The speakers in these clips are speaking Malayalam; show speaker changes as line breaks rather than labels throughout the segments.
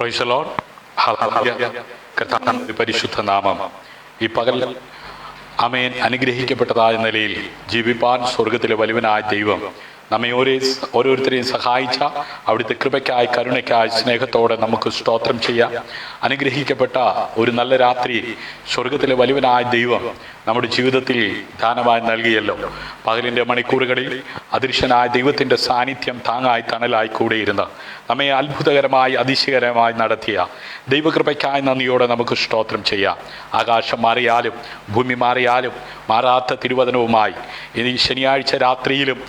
Price the Lord. ഹല്ലേലൂയ. കർത്താവിന്റെ പരിശുദ്ധ നാമം ഈ പകൽ ആമേൻ അനുഗ്രഹിക്കപ്പെട്ടതായ നിലയിൽ ജീവിപ്പാൻ സ്വർഗത്തിലെ വലിയവനായ ദൈവം നമ്മെ ഓരോരുത്തരെയും സഹായിച്ച അവിടുത്തെ കൃപയ്ക്കായി കരുണയ്ക്കായി സ്നേഹത്തോടെ നമുക്ക് സ്തോത്രം ചെയ്യാം. അനുഗ്രഹിക്കപ്പെട്ട ഒരു നല്ല രാത്രി സ്വർഗത്തിലെ വലിയവനായ ദൈവം നമ്മുടെ ജീവിതത്തിൽ ദാനമായി നൽകിയല്ലോ. പകലിൻ്റെ മണിക്കൂറുകളിൽ അദൃശ്യനായ ദൈവത്തിൻ്റെ സാന്നിധ്യം താങ്ങായി തണലായി കൂടെയിരുന്ന് നമ്മെ അത്ഭുതകരമായി അതിശയകരമായി നടത്തിയ ദൈവകൃപയ്ക്കായി നന്ദിയോടെ നമുക്ക് സ്തോത്രം ചെയ്യാം. ആകാശം മാറിയാലും ഭൂമി മാറിയാലും മാറാത്ത തിരുവചനവുമായി ഇനി ശനിയാഴ്ച രാത്രിയിലും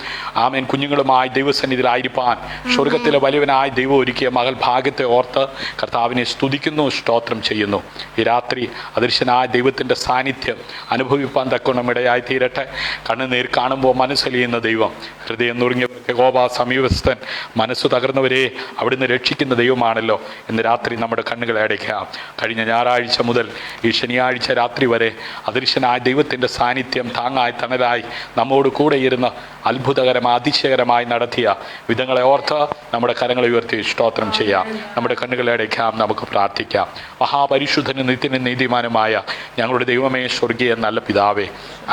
ആമേൻ കുഞ്ഞുങ്ങളുമായി ദൈവസന്നിധിയിലായിരിക്കാൻ സ്വർഗത്തിലെ വലിയവനായ ദൈവം ഒരുക്കിയ മകൾ ഭാഗ്യത്തെ ഓർത്ത് കർത്താവിനെ സ്തുതിക്കുന്നു, സ്തോത്രം ചെയ്യുന്നു. ഈ രാത്രി അദൃശ്യനായ ദൈവത്തിൻ്റെ സാന്നിധ്യം അനുഭവിപ്പാൻ തക്കവണ്ണം ഇടയായി തീരട്ടെ. കണ്ണുനീർ കാണുമ്പോൾ മനസ്സലിയുന്ന ദൈവം, ഹൃദയം നുറുങ്ങിയവർക്ക് യഹോവ സമീപസ്ഥൻ, മനസ്സു തകർന്നവരെ അവിടുന്ന് രക്ഷിക്കുന്ന ദൈവമാണല്ലോ. ഇന്ന് രാത്രി നമ്മുടെ കണ്ണുകളെ അടയ്ക്കാം. കഴിഞ്ഞ ഞായറാഴ്ച മുതൽ ഈ ശനിയാഴ്ച രാത്രി വരെ അദൃശ്യനായ ദൈവത്തിൻ്റെ സാന്നിധ്യം താങ്ങായി തണലായി നമ്മോട് കൂടെ ഇരുന്ന് അത്ഭുതകരമായി അതിശയകരമായി നടത്തിയ വിധങ്ങളെ ഓർത്ത് നമ്മുടെ കരങ്ങളെ ഉയർത്തി സ്തോത്രം ചെയ്യാം. നമ്മുടെ കണ്ണുകളെ അടയ്ക്കാം, നമുക്ക് പ്രാർത്ഥിക്കാം. മഹാപരിശുദ്ധനും നിത്യനും നീതിമാനുമായ ഞങ്ങളുടെ ദൈവമേ, സ്വർഗീയ നല്ല പിതാവേ,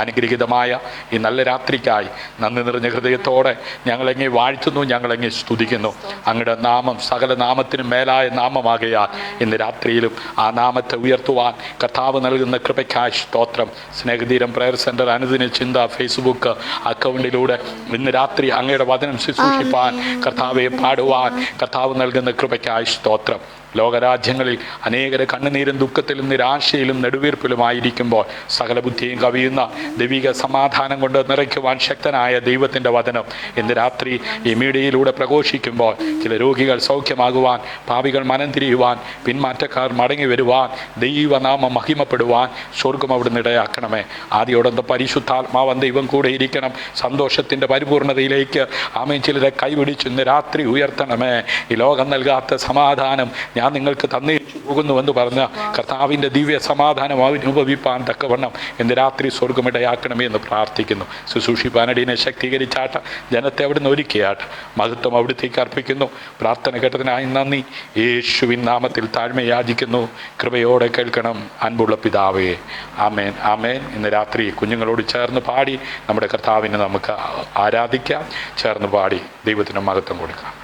അനുഗ്രഹീതമായ ഈ നല്ല രാത്രിക്കായി നന്ദി നിറഞ്ഞ ഹൃദയത്തോടെ ഞങ്ങളെങ്ങെ വാഴ്ത്തുന്നു, ഞങ്ങളെങ്ങെ സ്തുതിക്കുന്നു. അങ്ങയുടെ നാമം സകല നാമത്തിനും മേലായ നാമമാകയാൽ ഇന്ന് രാത്രിയിലും ആ നാമത്തെ ഉയർത്തുവാൻ കർത്താവ് നൽകുന്ന കൃപയ്ക്കായി സ്തോത്രം. സ്നേഹതീരം പ്രയർ സെൻറ്റർ അനുദിന ചിന്ത ഫേസ്ബുക്ക് അക്കൗണ്ടിലൂടെ ഇന്ന് രാത്രി അങ്ങയുടെ വചനം ശുശ്രൂഷിപ്പാൻ, കർത്താവെ പാടുവാൻ കർത്താവ് നൽകുന്ന കൃപയ്ക്കായി സ്തോത്രം. ലോകരാജ്യങ്ങളിൽ അനേകരെ കണ്ണുനീരും ദുഃഖത്തിലും നിരാശയിലും നെടുവീർപ്പിലുമായിരിക്കുമ്പോൾ സകല ബുദ്ധിയും കവിയുന്ന ദൈവിക സമാധാനം കൊണ്ട് നിറയ്ക്കുവാൻ ശക്തനായ ദൈവത്തിൻ്റെ വചനം ഇന്ന് രാത്രി ഈ മീഡിയയിലൂടെ പ്രഘോഷിക്കുമ്പോൾ ചില രോഗികൾ സൗഖ്യമാകുവാൻ, പാപികൾ മനം തിരിയുവാൻ, പിന്മാറ്റക്കാർ മടങ്ങി വരുവാൻ, ദൈവനാമം മഹിമപ്പെടുവാൻ സ്വർഗം അവിടുന്ന് ഇടയാക്കണമേ. ആദ്യോടൊന്ന് പരിശുദ്ധാത്മാവൻ ദൈവം കൂടെ ഇരിക്കണം. സന്തോഷത്തിൻ്റെ പരിപൂർണതയിലേക്ക് ആമേൻ ചിലരെ കൈപിടിച്ച് ഇന്ന് രാത്രി ഉയർത്തണമേ. ഈ ലോകം നൽകാത്ത സമാധാനം ഞാൻ നിങ്ങൾക്ക് തന്നേച്ചു പോകുന്നുവെന്ന് പറഞ്ഞ കർത്താവിൻ്റെ ദിവ്യ സമാധാനം അനുഭവിപ്പാൻ തക്കവണ്ണം ഇന്ന് രാത്രി സ്വർഗമിടയാക്കണമേ എന്ന് പ്രാർത്ഥിക്കുന്നു. ശുശ്രൂഷിപ്പാനടീനെ ശക്തീകരിച്ചാട്ട, ജനത്തെ അവിടുന്ന് ഒരുക്കിയാട്ട, മഹത്വം അവിടുത്തേക്ക് അർപ്പിക്കുന്നു. പ്രാർത്ഥന കേട്ടതിനായി നന്ദി. യേശുവിൻ നാമത്തിൽ താഴ്മ യാചിക്കുന്നു. കൃപയോടെ കേൾക്കണം അൻപുള്ള പിതാവേ. ആമേൻ, ആമേൻ. ഇന്ന് രാത്രി കുഞ്ഞുങ്ങളോട് ചേർന്ന് പാടി നമ്മുടെ കർത്താവിനെ നമുക്ക് ആരാധിക്കാം. ചേർന്ന് പാടി ദൈവത്തിന് മഹത്വം കൊടുക്കാം.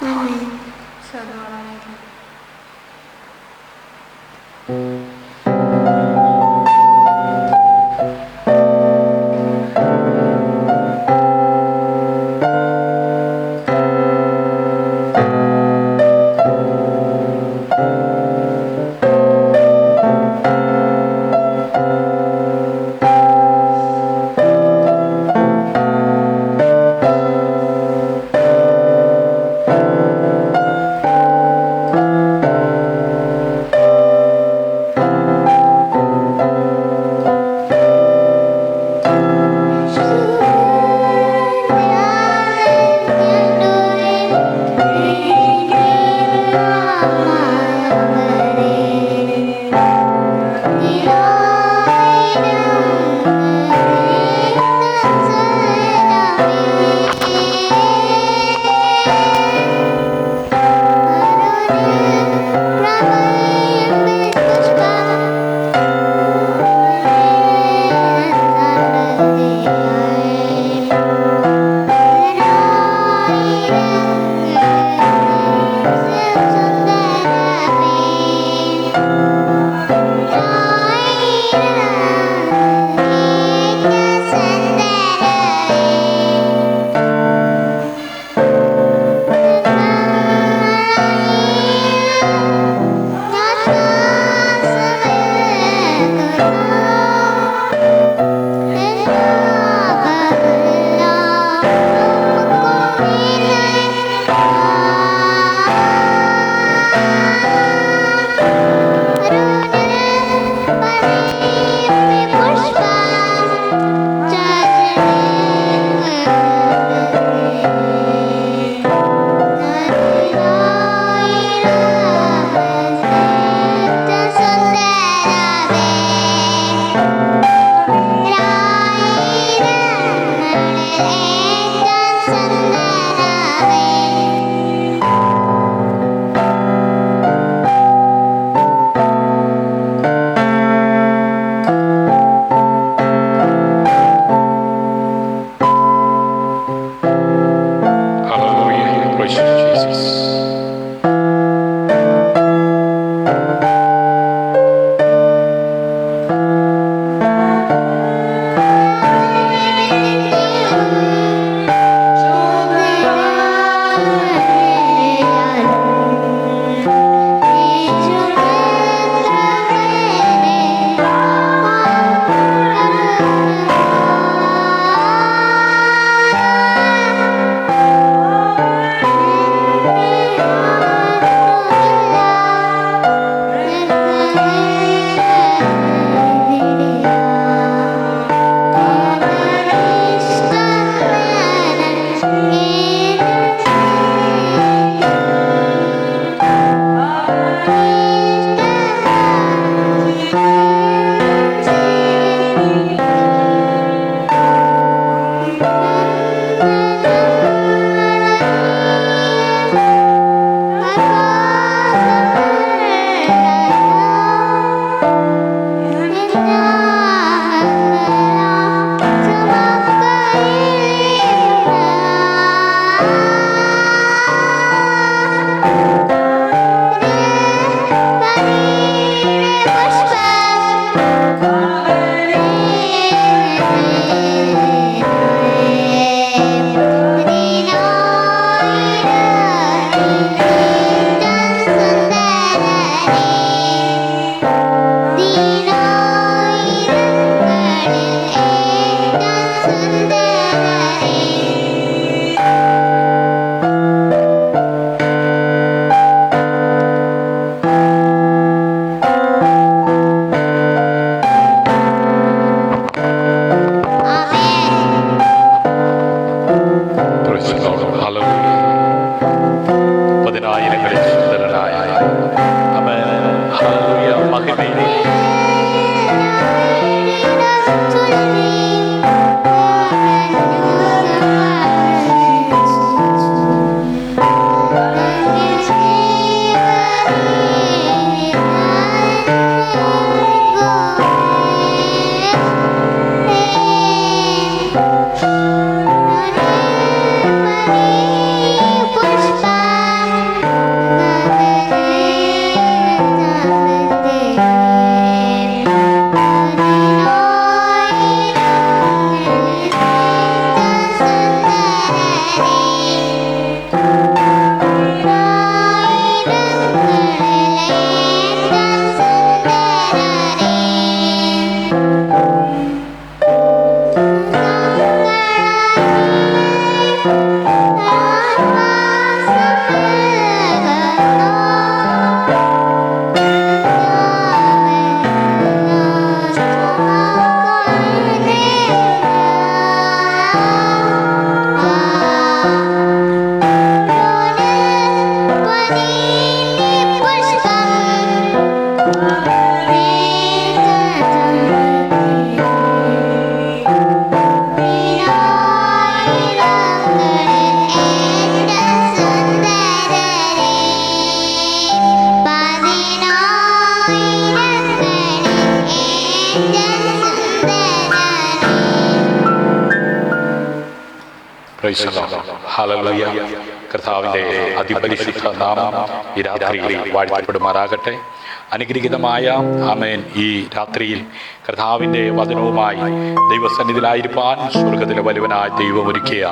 Price the Lord. ഹല്ലേലൂയ. കർത്താവിന്റെ അതിപരിശുദ്ധ നാമം ഈ രാത്രിയിൽ വാഴ്ത്തപ്പെടുമാറാകട്ടെ. അനുഗ്രഹീതമായ ആമേൻ ഈ രാത്രിയിൽ കർത്താവിൻ്റെ വചനവുമായി ദൈവസന്നിധിയിലായിരിക്കാൻ സ്വർഗത്തിലെ വലുവനായ ദൈവം ഒരുക്കിയ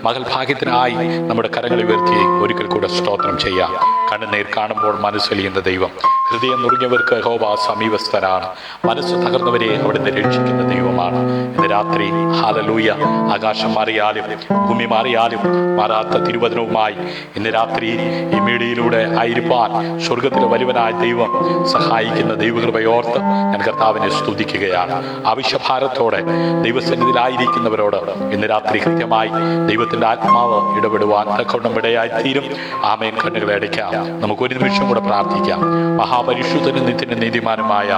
മകൾ ഭാഗ്യത്തിനായി നമ്മുടെ കരങ്ങൾ ഉയർത്തി ഒരിക്കൽ കൂടെ സ്തോത്രം ചെയ്യാം. കണ്ണുനീർ കാണുമ്പോൾ മനസ്സലിയുന്ന ദൈവം, ഹൃദയം നുറുങ്ങിയവർക്ക് യഹോവ സമീപസ്ഥനാണ്, മനസ്സ് തകർന്നവരെ അവിടുന്ന് രക്ഷിക്കുന്ന ദൈവമാണ്. ഇന്ന് രാത്രി ഹല്ലേലൂയ, ആകാശം മാറിയാലും ഭൂമി മാറിയാലും മാറാത്ത തിരുവചനവുമായി ഇന്ന് രാത്രി ഈ മീഡിയയിലൂടെ ആയിരിക്കാൻ സ്വർഗത്തിലെ വലുവനായ ദൈവം സഹായിക്കുന്ന ദൈവകൃപയോർത്ത് ഞാൻ കർത്താവിനെ സ്തുതിക്കുകയാണ്. ആവശ്യഭാരത്തോടെ ദൈവസന്നിധിയിലായിരിക്കുന്നവരോട് ഇന്ന് രാത്രി കൃത്യമായി ദൈവത്തിൻ്റെ ആത്മാവ് ഇടപെടുവാൻ തക്കവണ്ണം ഇടയായി തീരും. ആമേൻ. കണ്ണുകളെ അടയ്ക്കാം. നമുക്ക് ഒരു നിമിഷം കൂടെ പ്രാർത്ഥിക്കാം. മഹാപരിശുദ്ധനും നിത്യനും നീതിമാനുമായ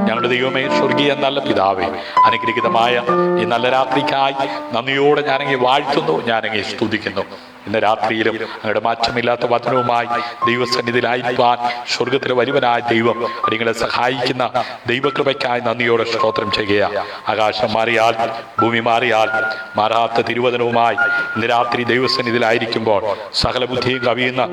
ഞങ്ങളുടെ ദൈവമേ, സ്വർഗീയ നല്ല പിതാവേ, അനുഗ്രഹീതമായ ഈ നല്ല രാത്രിക്കായി നന്ദിയോടെ ഞാനങ്ങേ വാഴ്ത്തുന്നു, ഞാനങ്ങേ സ്തുതിക്കുന്നു. ഇന്ന് രാത്രിയിലും അങ്ങയുടെ മാറ്റമില്ലാത്ത വചനവുമായി ദൈവസന്നിധിയിലായിരിക്കാൻ സ്വർഗത്തിലെ വലുവനായ ദൈവം നിങ്ങളെ സഹായിക്കുന്ന ദൈവകൃപയ്ക്കായി നന്ദിയോടെ സ്തോത്രം ചെയ്യുക. ആകാശം മാറിയാൽ ഭൂമി മാറിയാൽ മാറാത്ത തിരുവചനവുമായി ഇന്ന് രാത്രി ദൈവസന്നിധിയിലായിരിക്കുമ്പോൾ സകല ബുദ്ധിയും കവിയുന്ന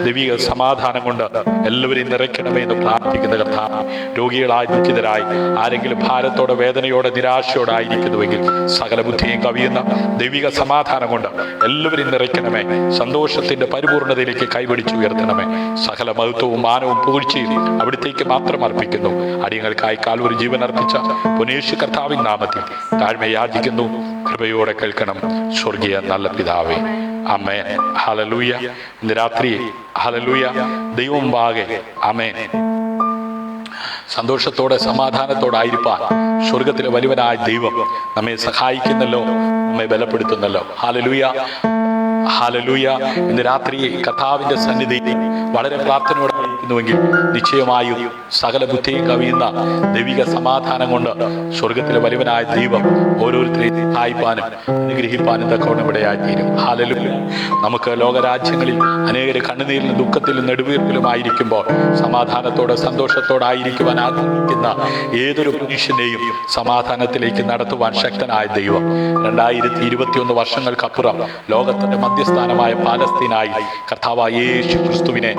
ദൈവിക സമാധാനം കൊണ്ട് എല്ലാവരെയും നിറയ്ക്കണമേ എന്ന് പ്രാർത്ഥിക്കുന്ന കർത്താവ്, രോഗികളായി ദുഃഖിതരായി ആരെങ്കിലും ഭാരത്തോടെ വേദനയോടെ നിരാശയോടെ ആയിരിക്കുന്നുവെങ്കിൽ സകല ബുദ്ധിയും കവിയുന്ന ദൈവിക സമാധാനം കൊണ്ട് എല്ലാവരെയും നിറയ്ക്കണമേ. സന്തോഷത്തിന്റെ പരിപൂർണതയിലേക്ക് കൈപിടിച്ച് ഉയർത്തണമേ. സകല മഹത്വവും മാനവും പുകഴ്ചയും അവിടത്തേക്ക് മാത്രം അർപ്പിക്കുന്നു. അടിയങ്ങൾക്കായി കാൽവരി ജീവൻ അർപ്പിച്ച പുനേശു കർത്താവിൻ നാമത്തിൽ താഴ്മ യാചിക്കുന്നു. കൃപയോടെ കേൾക്കണം സ്വർഗീയ നല്ല പിതാവേ. ആമേൻ. ഹല്ലേലൂയ. ഇന്ന് രാത്രി ഹല്ലേലൂയ ദൈവം മുമ്പാകെ ആമേൻ സന്തോഷത്തോടെ സമാധാനത്തോടായിരിക്കാൻ സ്വർഗത്തിലെ വലുവനായ ദൈവം നമ്മെ സഹായിക്കുന്നല്ലോ, നമ്മെ ബലപ്പെടുത്തുന്നല്ലോ. Hallelujah, hallelujah. ഇന്ന് രാത്രി കർത്താവിന്റെ സന്നിധി വളരെ പ്രാർത്ഥനയോടെ ആയിരിക്കുന്നുവെങ്കിൽ നിശ്ചയമായും സകല ബുദ്ധിയും കവിയുന്ന ദൈവിക സമാധാനം കൊണ്ട് സ്വർഗത്തിലെ വലുവനായ ദൈവം ഓരോരുത്തരെയും സഹായിപ്പാനും അനുഗ്രഹിപ്പാനും തക്കവണ്ണം ഇടയായിത്തീരും. ഹല്ലേലൂയ. നമുക്ക് ലോകരാജ്യങ്ങളിൽ അനേകര് കണ്ണുനീരിലും ദുഃഖത്തിലും നെടുവീർപ്പിലുമായിരിക്കുമ്പോൾ സമാധാനത്തോടെ സന്തോഷത്തോടെ ആയിരിക്കുവാൻ ആഗ്രഹിക്കുന്ന ഏതൊരു മനുഷ്യനെയും സമാധാനത്തിലേക്ക് നടത്തുവാൻ ശക്തനായ ദൈവം 2021 വർഷങ്ങൾക്കപ്പുറം ലോകത്തിന്റെ മധ്യസ്ഥാനമായ പാലസ്തീനായി കർത്താവായ യേശു ക്രിസ്തുവിനെ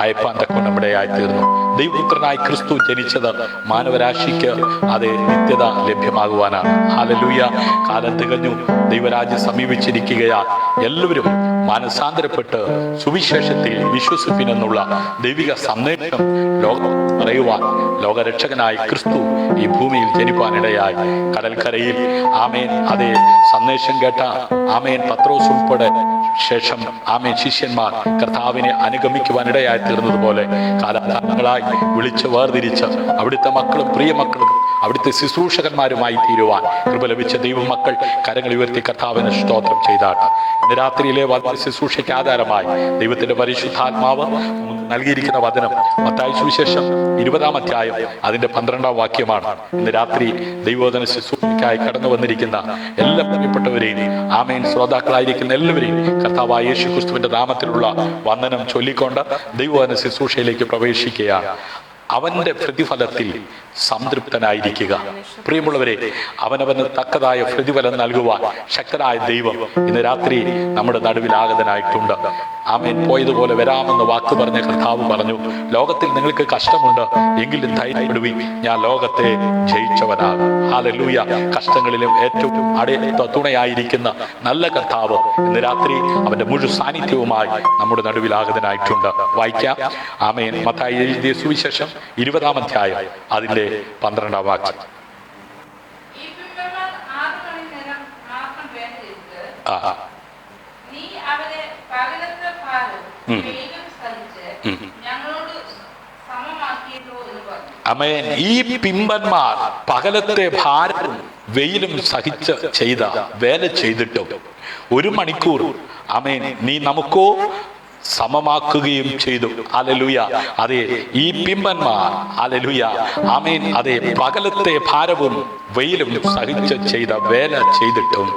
അയപ്പാൻ തക്കവണ്ണം ഇടയായി തീർന്നു. ദൈവപുത്രനായി ക്രിസ്തു ജനിച്ചത് മാനവരാശിക്ക് അത് നിത്യത ലഭ്യമാകുവാനാണ്. ഹല്ലേലൂയ. കാലം തികഞ്ഞു, ദൈവരാജ്യം സമീപിച്ചിരിക്കുകയാ. എല്ലാവരും മാനസാന്തരപ്പെട്ട് സുവിശേഷത്തിൽ വിശ്വസിപ്പിനെന്നുള്ള ദൈവിക സന്ദേശം ലോകം പറയുവാൻ ലോകരക്ഷകനായി ക്രിസ്തു ഈ ഭൂമിയിൽ ജനിപ്പാനിടയായി. കടൽക്കരയിൽ ആമേൻ അതേ സന്ദേശം കേട്ട ആമേൻ പത്രോസ് ഉൾപ്പെടെ ശേഷം ആമേൻ ശിഷ്യന്മാർ കർത്താവിനെ അനുഗമിക്കുവാനിടയായി തീർന്നതുപോലെ കാലാകാലങ്ങളായി വിളിച്ച് വേർതിരിച്ച് അവിടുത്തെ മക്കളും പ്രിയമക്കളും അവിടുത്തെ ശുശ്രൂഷകന്മാരുമായി തീരുവാൻ കൃപ ലഭിച്ച ദൈവമക്കൾ കരങ്ങൾ ഉയർത്തി കർത്താവിന് സ്തോത്രം ചെയ്താട്ട്. ഇന്ന് രാത്രിയിലെ ശുശ്രൂഷയ്ക്ക് ആധാരമായി ദൈവത്തിന്റെ പരിശുദ്ധാത്മാവ് നൽകിയിരിക്കുന്ന വചനം മത്തായി സുവിശേഷം 20-ാം അധ്യായം അതിന്റെ 12-ാം വാക്യമാണ്. ഇന്ന് രാത്രി ദൈവവചന ശുശ്രൂഷയ്ക്കായി കടന്നു വന്നിരിക്കുന്ന എല്ലാ പ്രിയപ്പെട്ടവരെയും ആമേൻ ശ്രോതാക്കളായിരിക്കുന്ന എല്ലാവരെയും കർത്താവായ യേശു ക്രിസ്തുവിന്റെ നാമത്തിലുള്ള വന്ദനം ചൊല്ലിക്കൊണ്ട് ദൈവവചന ശുശ്രൂഷയിലേക്ക് പ്രവേശിക്കുകയാണ്. അവന്റെ പ്രതിഫലത്തിൽ സംതൃപ്തനായിരിക്കുക. പ്രിയമുള്ളവരെ, അവനവന് തക്കതായ പ്രതിഫലം നൽകുവാൻ ശക്തനായ ദൈവം ഇന്ന് രാത്രി നമ്മുടെ നടുവിൽ ആഗതനായിട്ടുണ്ട്. ആമേൻ. പോയതുപോലെ വരാമെന്ന് വാക്ക് പറഞ്ഞ കർത്താവ് പറഞ്ഞു, ലോകത്തിൽ നിങ്ങൾക്ക് കഷ്ടമുണ്ട്, എങ്കിലും ധൈര്യപ്പെടുവിൻ, ഞാൻ ലോകത്തെ ജയിച്ചവനാകും. ഹല്ലേലൂയ. കഷ്ടങ്ങളിലും ഏറ്റവും അടുത്ത തുണയായിരിക്കുന്ന നല്ല കർത്താവ് ഇന്ന് രാത്രി അവന്റെ മുഴുവൻ സാന്നിധ്യവുമായി നമ്മുടെ നടുവിൽ ആഗതനായിട്ടുണ്ട്. വായിക്കാം. ആമേൻ. മത്തായി എഴുതിയ സുവിശേഷം 20-ാം അധ്യായം അതിന്റെ 12-ാം വാക്യം. ആമേൻ. ഈ പിമ്പന്മാർ പകലത്തെ ഭാരവും വെയിലും സഹിച്ച് ചെയ്ത വേല ചെയ്തിട്ടും 1 മണിക്കൂർ ആമേൻ നീ നമുക്കോ സമമാക്കുകയും ചെയ്തു. ഹല്ലേലൂയ. അതെ, ഈ പിമ്പന്മാർ ഹല്ലേലൂയ ആമേൻ അതെ പകലത്തെ ഭാരവും വെയിലും സഹിച്ച് ചെയ്ത വേല ചെയ്തിട്ടും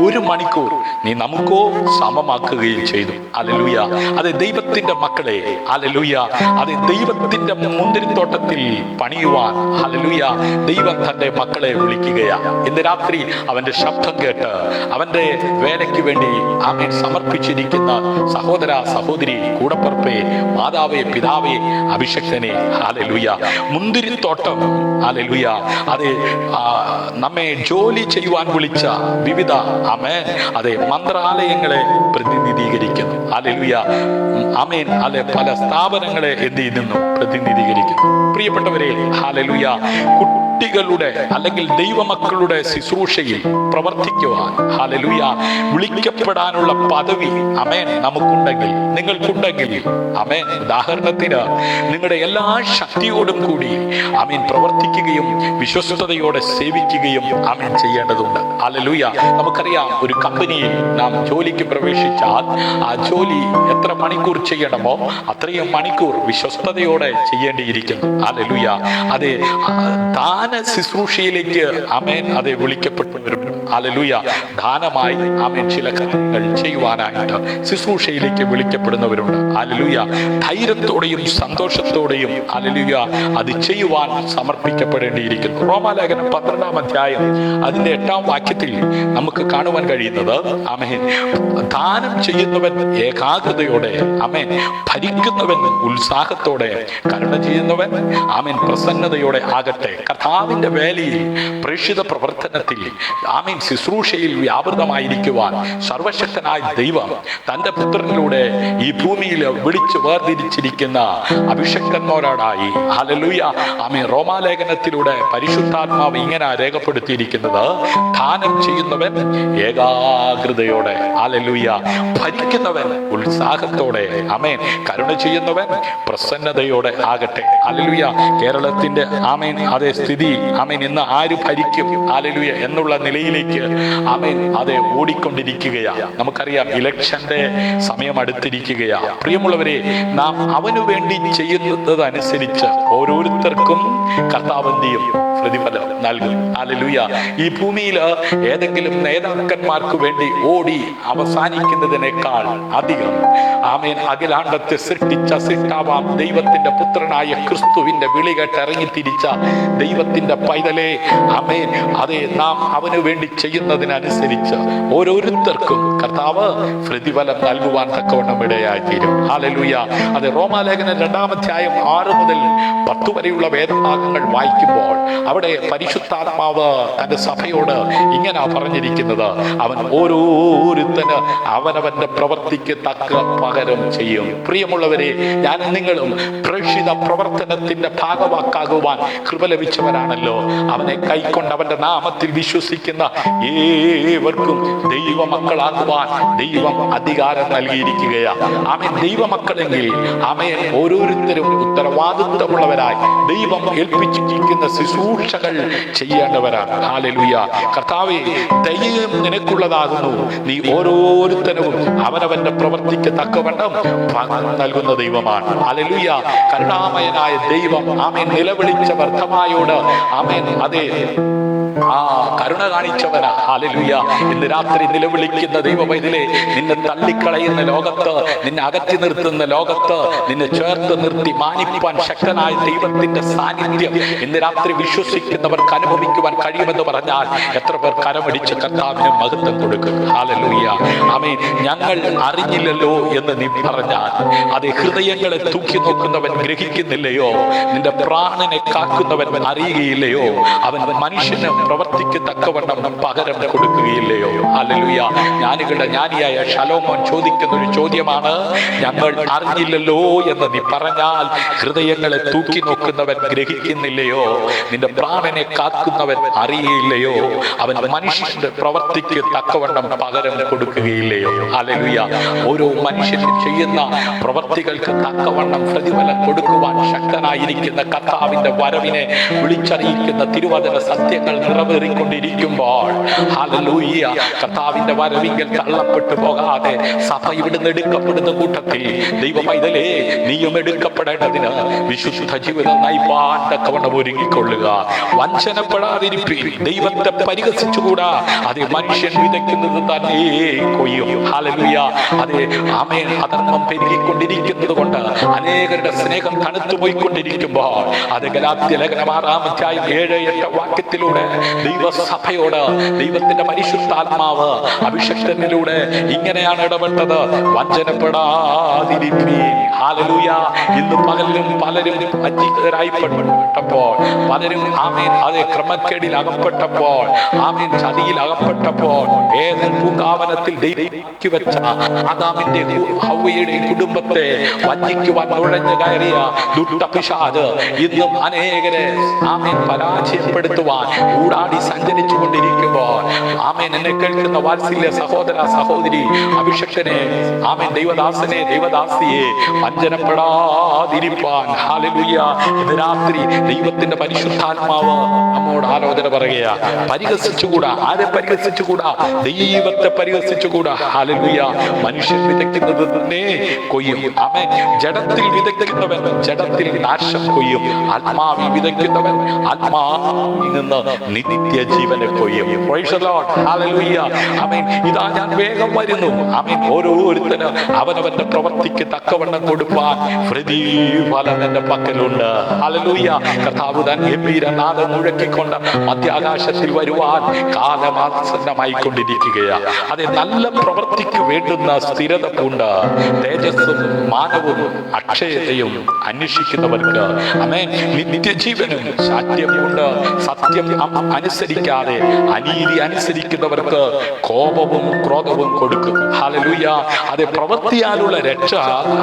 1 മണിക്കൂർ നീ നമുക്കോ സമമാക്കുകയും ചെയ്തു. ഹല്ലേലൂയ. അതെ ദൈവത്തിന്റെ മക്കളെ, ഹല്ലേലൂയ അതെ ദൈവത്തിന്റെ മുന്തിരിത്തോട്ടത്തിൽ പണിയുവാൻ ഹല്ലേലൂയ ദൈവം തന്റെ മക്കളെ വിളിക്കുകയാ. ഇന്ന് രാത്രി അവന്റെ ശബ്ദം കേട്ട് അവന്റെ വേലയ്ക്ക് വേണ്ടി ആമേൻ സമർപ്പിച്ചിരിക്കുന്ന സഹോദര സഹോദരി, കൂടപ്പുറപ്പേ, മാതാവേ, പിതാവേ, അഭിഷക്തനെ, ഹല്ലേലൂയ മുന്തിരിത്തോട്ടം ഹല്ലേലൂയ അതെ നമ്മെ ജോലി ചെയ്യുവാൻ വിളിച്ച വിവിധ ആമേൻ അതെ മന്ത്രാലയങ്ങളെ പ്രതിനിധീകരിക്കുന്നു. ഹല്ലേലൂയ ആമേൻ അതെ പല സ്ഥാപനങ്ങളെ എന്ത് ചെയ്യുന്നു? പ്രതിനിധീകരിക്കുന്നു. പ്രിയപ്പെട്ടവരെ, ഹല്ലേലൂയ കുട്ടികളുടെ അല്ലെങ്കിൽ ദൈവമക്കളുടെ ശുശ്രൂഷയിൽ പ്രവർത്തിക്കുവാൻ ഹല്ലേലൂയ വിളിക്കപ്പെടാനുള്ള പദവി ആമേൻ നമുക്കുണ്ടെങ്കിൽ, നിങ്ങൾക്കുണ്ടെങ്കിൽ ആമേൻ ഉദാഹരണത്തിന് നിങ്ങളുടെ എല്ലാ ശക്തിയോടും കൂടി ആമേൻ പ്രവർത്തിക്കുകയും വിശ്വസ്തയോടെ സേവിക്കുകയും ആമേൻ ചെയ്യേണ്ടതുണ്ട്. ഹല്ലേലൂയ. നമുക്കറിയാം, ഒരു കമ്പനിയിൽ നാം ജോലിക്ക് പ്രവേശിച്ചാൽ ആ ജോലി എത്ര മണിക്കൂർ ചെയ്യണമോ അത്രയും മണിക്കൂർ വിശ്വസ്തയോടെ ചെയ്യേണ്ടിയിരിക്കുന്നു. ഹല്ലേലൂയ. അതെ ദാന ശുശ്രൂഷയിലേക്ക് ആമേൻ അതെ വിളിക്കപ്പെട്ടവരുണ്ട്. ഹല്ലേലൂയ. ദാനമായി ആമേൻ ചില കാര്യങ്ങൾ ചെയ്യുവാനായിട്ട് ശുശ്രൂഷയിലേക്ക് വിളിക്കപ്പെടുന്നവരുണ്ട്. ഹല്ലേലൂയ. ധൈര്യത്തോടെയും സന്തോഷത്തോടെയും ഹല്ലേലൂയ അത് ചെയ്യുവാൻ സമർപ്പിക്കപ്പെടേണ്ടിയിരിക്കുന്നു. റോമാലേഖനം 12-ാം അധ്യായം അതിന്റെ 8-ാം വാക്യത്തിൽ നമുക്ക് കാണുവാൻ കഴിയുന്നത് ആമേൻ ദാനം ചെയ്യുന്നവൻ ഏകാഗ്രതയോടെ, ആമേൻ ഭരിക്കുന്നവൻ ഉത്സാഹത്തോടെ, കരുണ ചെയ്യുന്നവൻ ആമേൻ പ്രസന്നതയോടെ ആകട്ടെ. കർത്താവിന്റെ വേലയിൽ, പ്രേക്ഷിത പ്രവർത്തനത്തിൽ, ആമേൻ ശുശ്രൂഷയിൽ വ്യാപൃതമായിരിക്കുവാൻ സർവശക്തനായ ദൈവം തന്റെ പുത്രനിലൂടെ ഈ ഭൂമിയിൽ വിളിച്ചു വേർതിരിച്ചിരിക്കുന്ന അഭിഷക്തന്മാരോടായി ഹല്ലേലൂയ ആമേൻ റോമാലേഖനത്തിലൂടെ പരിശുദ്ധാത്മാവ് ഇങ്ങനെ രേഖപ്പെടുത്തിയിരിക്കുന്നത്: ദാനം ചെയ്യുന്നവൻ ഏകാഗ്രതയോടെ, ഹല്ലേലൂയ ഭരിക്കുന്നവൻ ഉത്സാഹത്തോടെ, ആമേൻ കരുണ ചെയ്യുന്നവൻ പ്രസന്നതയോടെ ആകട്ടെ. ഹല്ലേലൂയ. കേരളത്തിന്റെ ആമേൻ അതേ സ്ഥിതി ആമേൻ ഇന്ന് ആര് ഭരിക്കും ഹല്ലേലൂയ എന്നുള്ള നിലയിലേക്ക് ആമേൻ അതെ ഓടിക്കൊണ്ടിരിക്കുകയാ. നമുക്കറിയാം, ഇലക്ഷന്റെ സമയം അടുത്തിരിക്കുകയാ. പ്രിയമുള്ളവരെ, നാം അവനു വേണ്ടി ചെയ്യുന്നതനുസരിച്ച് ഓരോരുത്തർക്കും കർത്താവിന്റെയും പ്രതിഫലം നൽകും. ഹല്ലേലൂയ. ഈ ഭൂമിയിൽ ഏതെങ്കിലും നേതാക്കന്മാർക്ക് വേണ്ടി ഓടി അവസാനിക്കുന്നതിനേക്കാൾ അധികം ആമേൻ അഖിലാണ്ടത്തെ സൃഷ്ടിച്ച സൃഷ്ടാവാം ദൈവത്തിന്റെ പുത്രനായ ക്രിസ്തുവിന്റെ വിളി കേട്ട് ഇറങ്ങിത്തിരിച്ച ദൈവത്തിന്റെ പൈതലേ, ആമേൻ അതെ നാം അവന് വേണ്ടി ചെയ്യുന്നതിനനുസരിച്ച് ഓരോരുത്തർക്കും കർത്താവ് പ്രതിഫലം നൽകുവാൻ തക്കവണ്ണം ഇടയായിത്തീരും. ഹല്ലേലൂയ. അത് റോമാലേഖനം 2-ാം അധ്യായം 6 മുതൽ 10 വരെയുള്ള വേദഭാഗങ്ങൾ വായിക്കുമ്പോൾ അവിടെ പരിശുദ്ധാത്മാവ് തന്റെ സഭയോട് ഇങ്ങനെ പറഞ്ഞിരിക്കുന്നത്: അവൻ ഓരോരുത്തന് അവനവന്റെ പ്രവൃത്തിക്ക് തക്ക പകരം ചെയ്യും. പ്രിയമുള്ളവരെ, ഞാൻ നിങ്ങളും പ്രേക്ഷിത പ്രവർത്തനത്തിന്റെ ഭാഗവാക്കാകുവാൻ കൃപ ലഭിച്ചവരാണല്ലോ. അവനെ കൈക്കൊണ്ട് അവന്റെ നാമത്തിൽ വിശ്വസിക്കുന്ന ഏവർക്കും ദൈവമക്കളാകുവാൻ ദൈവം അധികാരം നൽകിയിരിക്കുകയാണ്. ആമേൻ. ദൈവമക്കളെങ്കിൽ ആമേൻ ഓരോരുത്തരും ഉത്തരവാദിത്വമുള്ളവരായി ദൈവം ഏൽപ്പിച്ചിരിക്കുന്ന ശുശ്രൂഷകൾ ചെയ്യേണ്ടവരാണ്. ഹല്ലേലൂയ. കർത്താവേ, ദൈവം നിനക്കുള്ളതാകുന്നു. നീ ഓരോരുത്തരും അവനവന്റെ പ്രവൃത്തിക്ക് തക്കവണ്ണം പകരം നൽകുന്ന ദൈവമാണ്. ഹല്ലേലൂയ. കരുണാമയനായ ദൈവം ആമേൻ നിലവിളിച്ച വർദ്ധമായോട് ആമേൻ അതെ കരുണ കാണിച്ചവനാ. ഹല്ലേലൂയ. ഇന്ന് രാത്രി നിലവിളിക്കുന്ന ദൈവമൈതലേ, നിന്നെ തള്ളിക്കളയുന്ന ലോകത്ത്, നിന്നെ അകറ്റി നിർത്തുന്ന ലോകത്ത് നിന്നെ ചേർത്ത് നിർത്തി മാനിപ്പാൻ ശക്തനായ ദൈവത്തിന്റെ സാന്നിധ്യം ഇന്ന് രാത്രി വിശ്വസിക്കുന്നവർക്ക് അനുഭവിക്കുവാൻ കഴിയുമെന്ന് പറഞ്ഞാൽ എത്ര പേർ കരമടിച്ച് കർത്താവിന് മഹത്വം കൊടുക്കും. ഹല്ലേലൂയ. ആമേൻ. ഞങ്ങൾ അറിഞ്ഞില്ലല്ലോ എന്ന് നീ പറഞ്ഞാൽ അത് ഹൃദയങ്ങളെ തൂക്കി നോക്കുന്നവൻ ഗ്രഹിക്കുന്നില്ലയോ? നിന്റെ പ്രാണനെ കാക്കുന്നവൻ അറിയുകയില്ലയോ? അവൻ മനുഷ്യന് പ്രവർത്തിക്ക് തക്കവണ്ണം പകരം കൊടുക്കുകയില്ലയോ? ഹല്ലേലൂയ. ജ്ഞാനികളുടെ ജ്ഞാനിയായ ശലോമോൻ ചോദിക്കുന്ന ഒരു ചോദ്യമാണ്: ഞങ്ങൾ അറിഞ്ഞില്ലല്ലോ എന്ന് നീ പറഞ്ഞാൽ ഹൃദയങ്ങളെ തൂക്കി നോക്കുന്നവൻ ഗ്രഹിക്കുന്നില്ലയോ? നിന്റെ പ്രാണനെ കാക്കുന്നവൻ അറിയില്ലയോ? അവൻ മനുഷ്യന്റെ പ്രവർത്തിക്ക് തക്കവണ്ണം പകരം കൊടുക്കുകയില്ലയോ? ഹല്ലേലൂയ. ഓരോ മനുഷ്യനും ചെയ്യുന്ന പ്രവർത്തികൾക്ക് തക്കവണ്ണം പ്രതിഫലം കൊടുക്കുവാൻ ശക്തനായിരിക്കുന്ന കർത്താവിന്റെ വരവിനെ വിളിച്ചറിയിക്കുന്ന തിരുവചന സത്യങ്ങൾ നിറവേറിക്കൊണ്ടിരിക്കുമ്പോൾ ഹല്ലേലൂയ കർത്താവിന്റെ വരവിങ്കൽ തള്ളപ്പെട്ടു പോകാതെ സഭ ഇവിടുന്ന് എടുക്കപ്പെടുന്ന കൂട്ടത്തിൽ ദൈവ പൈതലേ നീയും എടുക്കപ്പെടേണ്ടതിന് വിശുദ്ധ ജീവിതം നയിപ്പാൻ തക്കവണ്ണം ഒരുങ്ങിക്കൊള്ളുക. വഞ്ചനപ്പെടാതിരിപ്പീൻ. ദൈവത്തെ പരിഹസിച്ചുകൂടാ. അതേ മനുഷ്യൻ വിതയ്ക്കുന്നത് തന്നെ കൊയ്യും. ഹല്ലേലൂയ. അതേ ആമേൻ. അധർമ്മം പെരുകിക്കൊണ്ടിരിക്കുന്നത് കൊണ്ട് അനേകരുടെ സ്നേഹം തണുത്തു പോയിക്കൊണ്ടിരിക്കുമ്പോൾ അത് ഗലാത്യ ലേഖനം 6-7-8 വാക്യത്തിലൂടെ ദൈവസഭയോട് ദൈവത്തിന്റെ പരിശുദ്ധാത്മാവ് അഭിഷക്തനിലൂടെ ഇങ്ങനെയാണ് ഇടപെട്ടത്. വഞ്ചനപ്പെടാതിരിപ്പീൻ. ഹല്ലേലൂയ. ഇന്ന് പകലിലും പലരും വഞ്ചിതരായിപ്പെട്ടപ്പോൾ, പലരും ആമേൻ അതേ ക്രമക്കേടിൽ അകപ്പെട്ടപ്പോൾ, ആമേൻ ചതിയിൽ അകപ്പെട്ടപ്പോൾ, ഏദൻ പൂങ്കാവനത്തിൽ ദൈവക്ക് വെച്ച ആദാമിന്റെ ഹവ്വയുടെ കുടുംബത്തെ വഞ്ചിക്കുവാൻ നുഴഞ്ഞു കയറിയ ദുഷ്ടപിശാച് ഇന്നും അനേകരെ ആമേൻ പരാജയപ്പെടുത്തുവാൻ ഊടാടി സഞ്ചരിച്ചു കൊണ്ടിരിക്കുമ്പോൾ, ആമേൻ എന്നെ കേൾക്കുന്ന വാത്സല്യ സഹോദര സഹോദരി അഭിഷക്തനെ, ആമേൻ ദൈവദാസനെ ദൈവദാസിയെ വഞ്ചനപ്പെടാതിരിപ്പാൻ ഹല്ലേലൂയ ഇന്ന് രാത്രി ദൈവത്തിന്റെ പരിശുദ്ധാത്മാവ് നമ്മോട് ആലോചന പറയുക. പരിഹസിച്ചുകൂടാ. ആരെ പരിഹസിച്ചുകൂടാ? ദൈവത്തെ പരിഹസിച്ചുകൂടാ. ഹല്ലേലൂയ. മനുഷ്യൻ വിതയ്ക്കുന്നത് തന്നെ കൊയ്യും. ആമേൻ. ജഡത്തിൽ വിതയ്ക്കുന്നവൻ ജഡത്തിൽ നാശം കൊയ്യും. ആത്മാവിൽ വിതയ്ക്കുന്നവൻ ആത്മാവിൽ നിന്ന് നിത്യജീവനെ കൊയ്യും. Praise the Lord. Hallelujah. Amen. ഇതാ ഞാൻ വേഗം വരുന്നു. ആമേൻ. ഓരോരുത്തരും അവനവന്റെ പ്രവൃത്തിക്ക് തക്കവണ്ണം കൊടുപ്പാൻ പ്രതിഫലം എന്റെ പക്കലുണ്ട്. ഹല്ലേലൂയ. കർത്താവ് താൻ ഗംഭീരനാദം മുഴക്കിക്കൊണ്ട് മധ്യാകാശത്തിൽ വരുവാൻ കാലമാസന്നമായി കൊണ്ടിരിക്കുകയാണ്. അത് നല്ല പ്രവൃത്തിക്ക് വേണ്ടുന്ന സ്ഥിരത കൊണ്ട് തേജസ്സും മാനവും അക്ഷയതയും അന്വേഷിക്കുന്നവർക്ക് ആമേൻ നിത്യജീവനും ശാഠ്യമുണ്ട്. സത്യം അനുസരിക്കാതെ അനീതി അനുസരിക്കുന്നവർക്ക് കോപവും ക്രോധവും കൊടുക്കും. ഹല്ലേലൂയ. അത് പ്രവൃത്തിയാലുള്ള രക്ഷ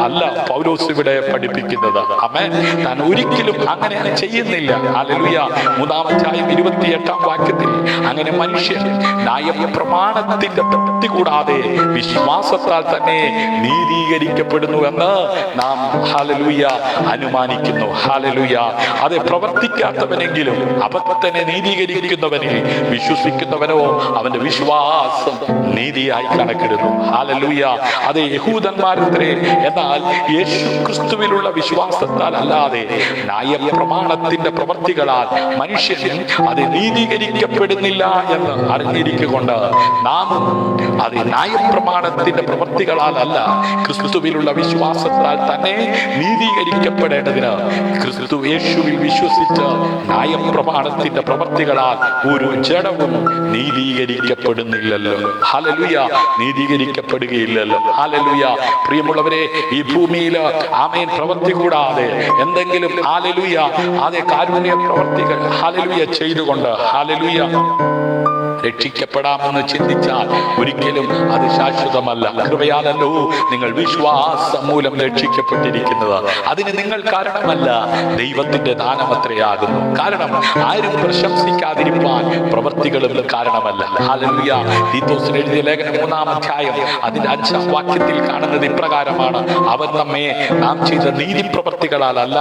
അല്ല പൗലോസ് ഇവിടെ പഠിപ്പിക്കുന്നത്. ആമേൻ. താൻ ഒരിക്കലും അങ്ങനെ ചെയ്യുന്നില്ല. ഹല്ലേലൂയ. 3-28 വാക്യത്തിൽ അങ്ങനെ മനുഷ്യൻ ന്യായപ്രമാണത്തിന്റെ തൃപ്തി കൂടാതെ വിശ്വാസത്താൽ തന്നെ നീതീകരിക്കപ്പെടുന്നു എന്ന് നാം ഹല്ലേലൂയ അനുമാനിക്കുന്നു. ഹല്ലേലൂയ. അത് പ്രവർത്തിക്കാത്തവനെങ്കിലും അബദ്ധനെ നീതീകരിക്കുന്നവനെ വിശ്വസിക്കുന്നവനോ അവന്റെ വിശ്വാസം നീതിയായി കണക്കിടുന്നു. ഹല്ലേലൂയ. അത് യഹൂദന്മാരത്രേ. എന്നാൽ യേശു ക്രിസ്തുവിലുള്ള വിശ്വാസത്താൽ അല്ലാതെ ന്യായപ്രമാണത്തിന്റെ പ്രവൃത്തികളാൽ മനുഷ്യൻ അത് നീതീകരിക്കപ്പെടുന്നില്ല എന്ന് അറിഞ്ഞിരിക്കൊണ്ട് നാം അത് ന്യായപ്രമാണത്തിന്റെ പ്രവൃത്തികളാൽ അല്ല ക്രിസ്തുവിലുള്ള വിശ്വാസത്താൽ തന്നെ നീതീകരിക്കപ്പെടേണ്ടതിന് ക്രിസ്തു യേശുവിൽ വിശ്വസിച്ച് ന്യായപ്രമാണത്തിന്റെ പ്രവൃത്തികളാൽ ഒരു ജഡവും നീതീകരിക്കപ്പെടുന്നില്ലല്ലോ. ഹല്ലേലൂയ. നീതീകരിക്കപ്പെടുകയില്ലല്ലോ. ഹല്ലേലൂയ. പ്രിയമുള്ളവരെ, ഈ ഭൂമിയിൽ ആമേൻ പ്രവൃത്തി കൂടാതെ എന്തെങ്കിലും ഹല്ലേലൂയ അതേ കാരുണ്യ പ്രവർത്തികൾ ഹല്ലേലൂയ ചെയ്തുകൊണ്ട് ഹല്ലേലൂയ രക്ഷിക്കപ്പെടാമെന്ന് ചിന്തിച്ചാൽ ഒരിക്കലും അത് ശാശ്വതമല്ല. കൃപയാലല്ലോ നിങ്ങൾ വിശ്വാസം മൂലം രക്ഷിക്കപ്പെട്ടിരിക്കുന്നത്. അതിന് നിങ്ങൾ കാരണമല്ല, ദൈവത്തിന്റെ ദാനമത്രയാകുന്നു. കാരണം ആരും പ്രശംസിക്കാതിരിപ്പാൻ പ്രവൃത്തികളും കാരണമല്ല. ഹല്ലേലൂയ. തീത്തോസിന് എഴുതിയ ലേഖനം 3-ാം അതിന്റെ 5-ാം വാക്യത്തിൽ കാണുന്നത് ഇപ്രകാരമാണ്: അവൻ നമ്മെ നാം ചെയ്ത നീതി പ്രവൃത്തികളാലല്ല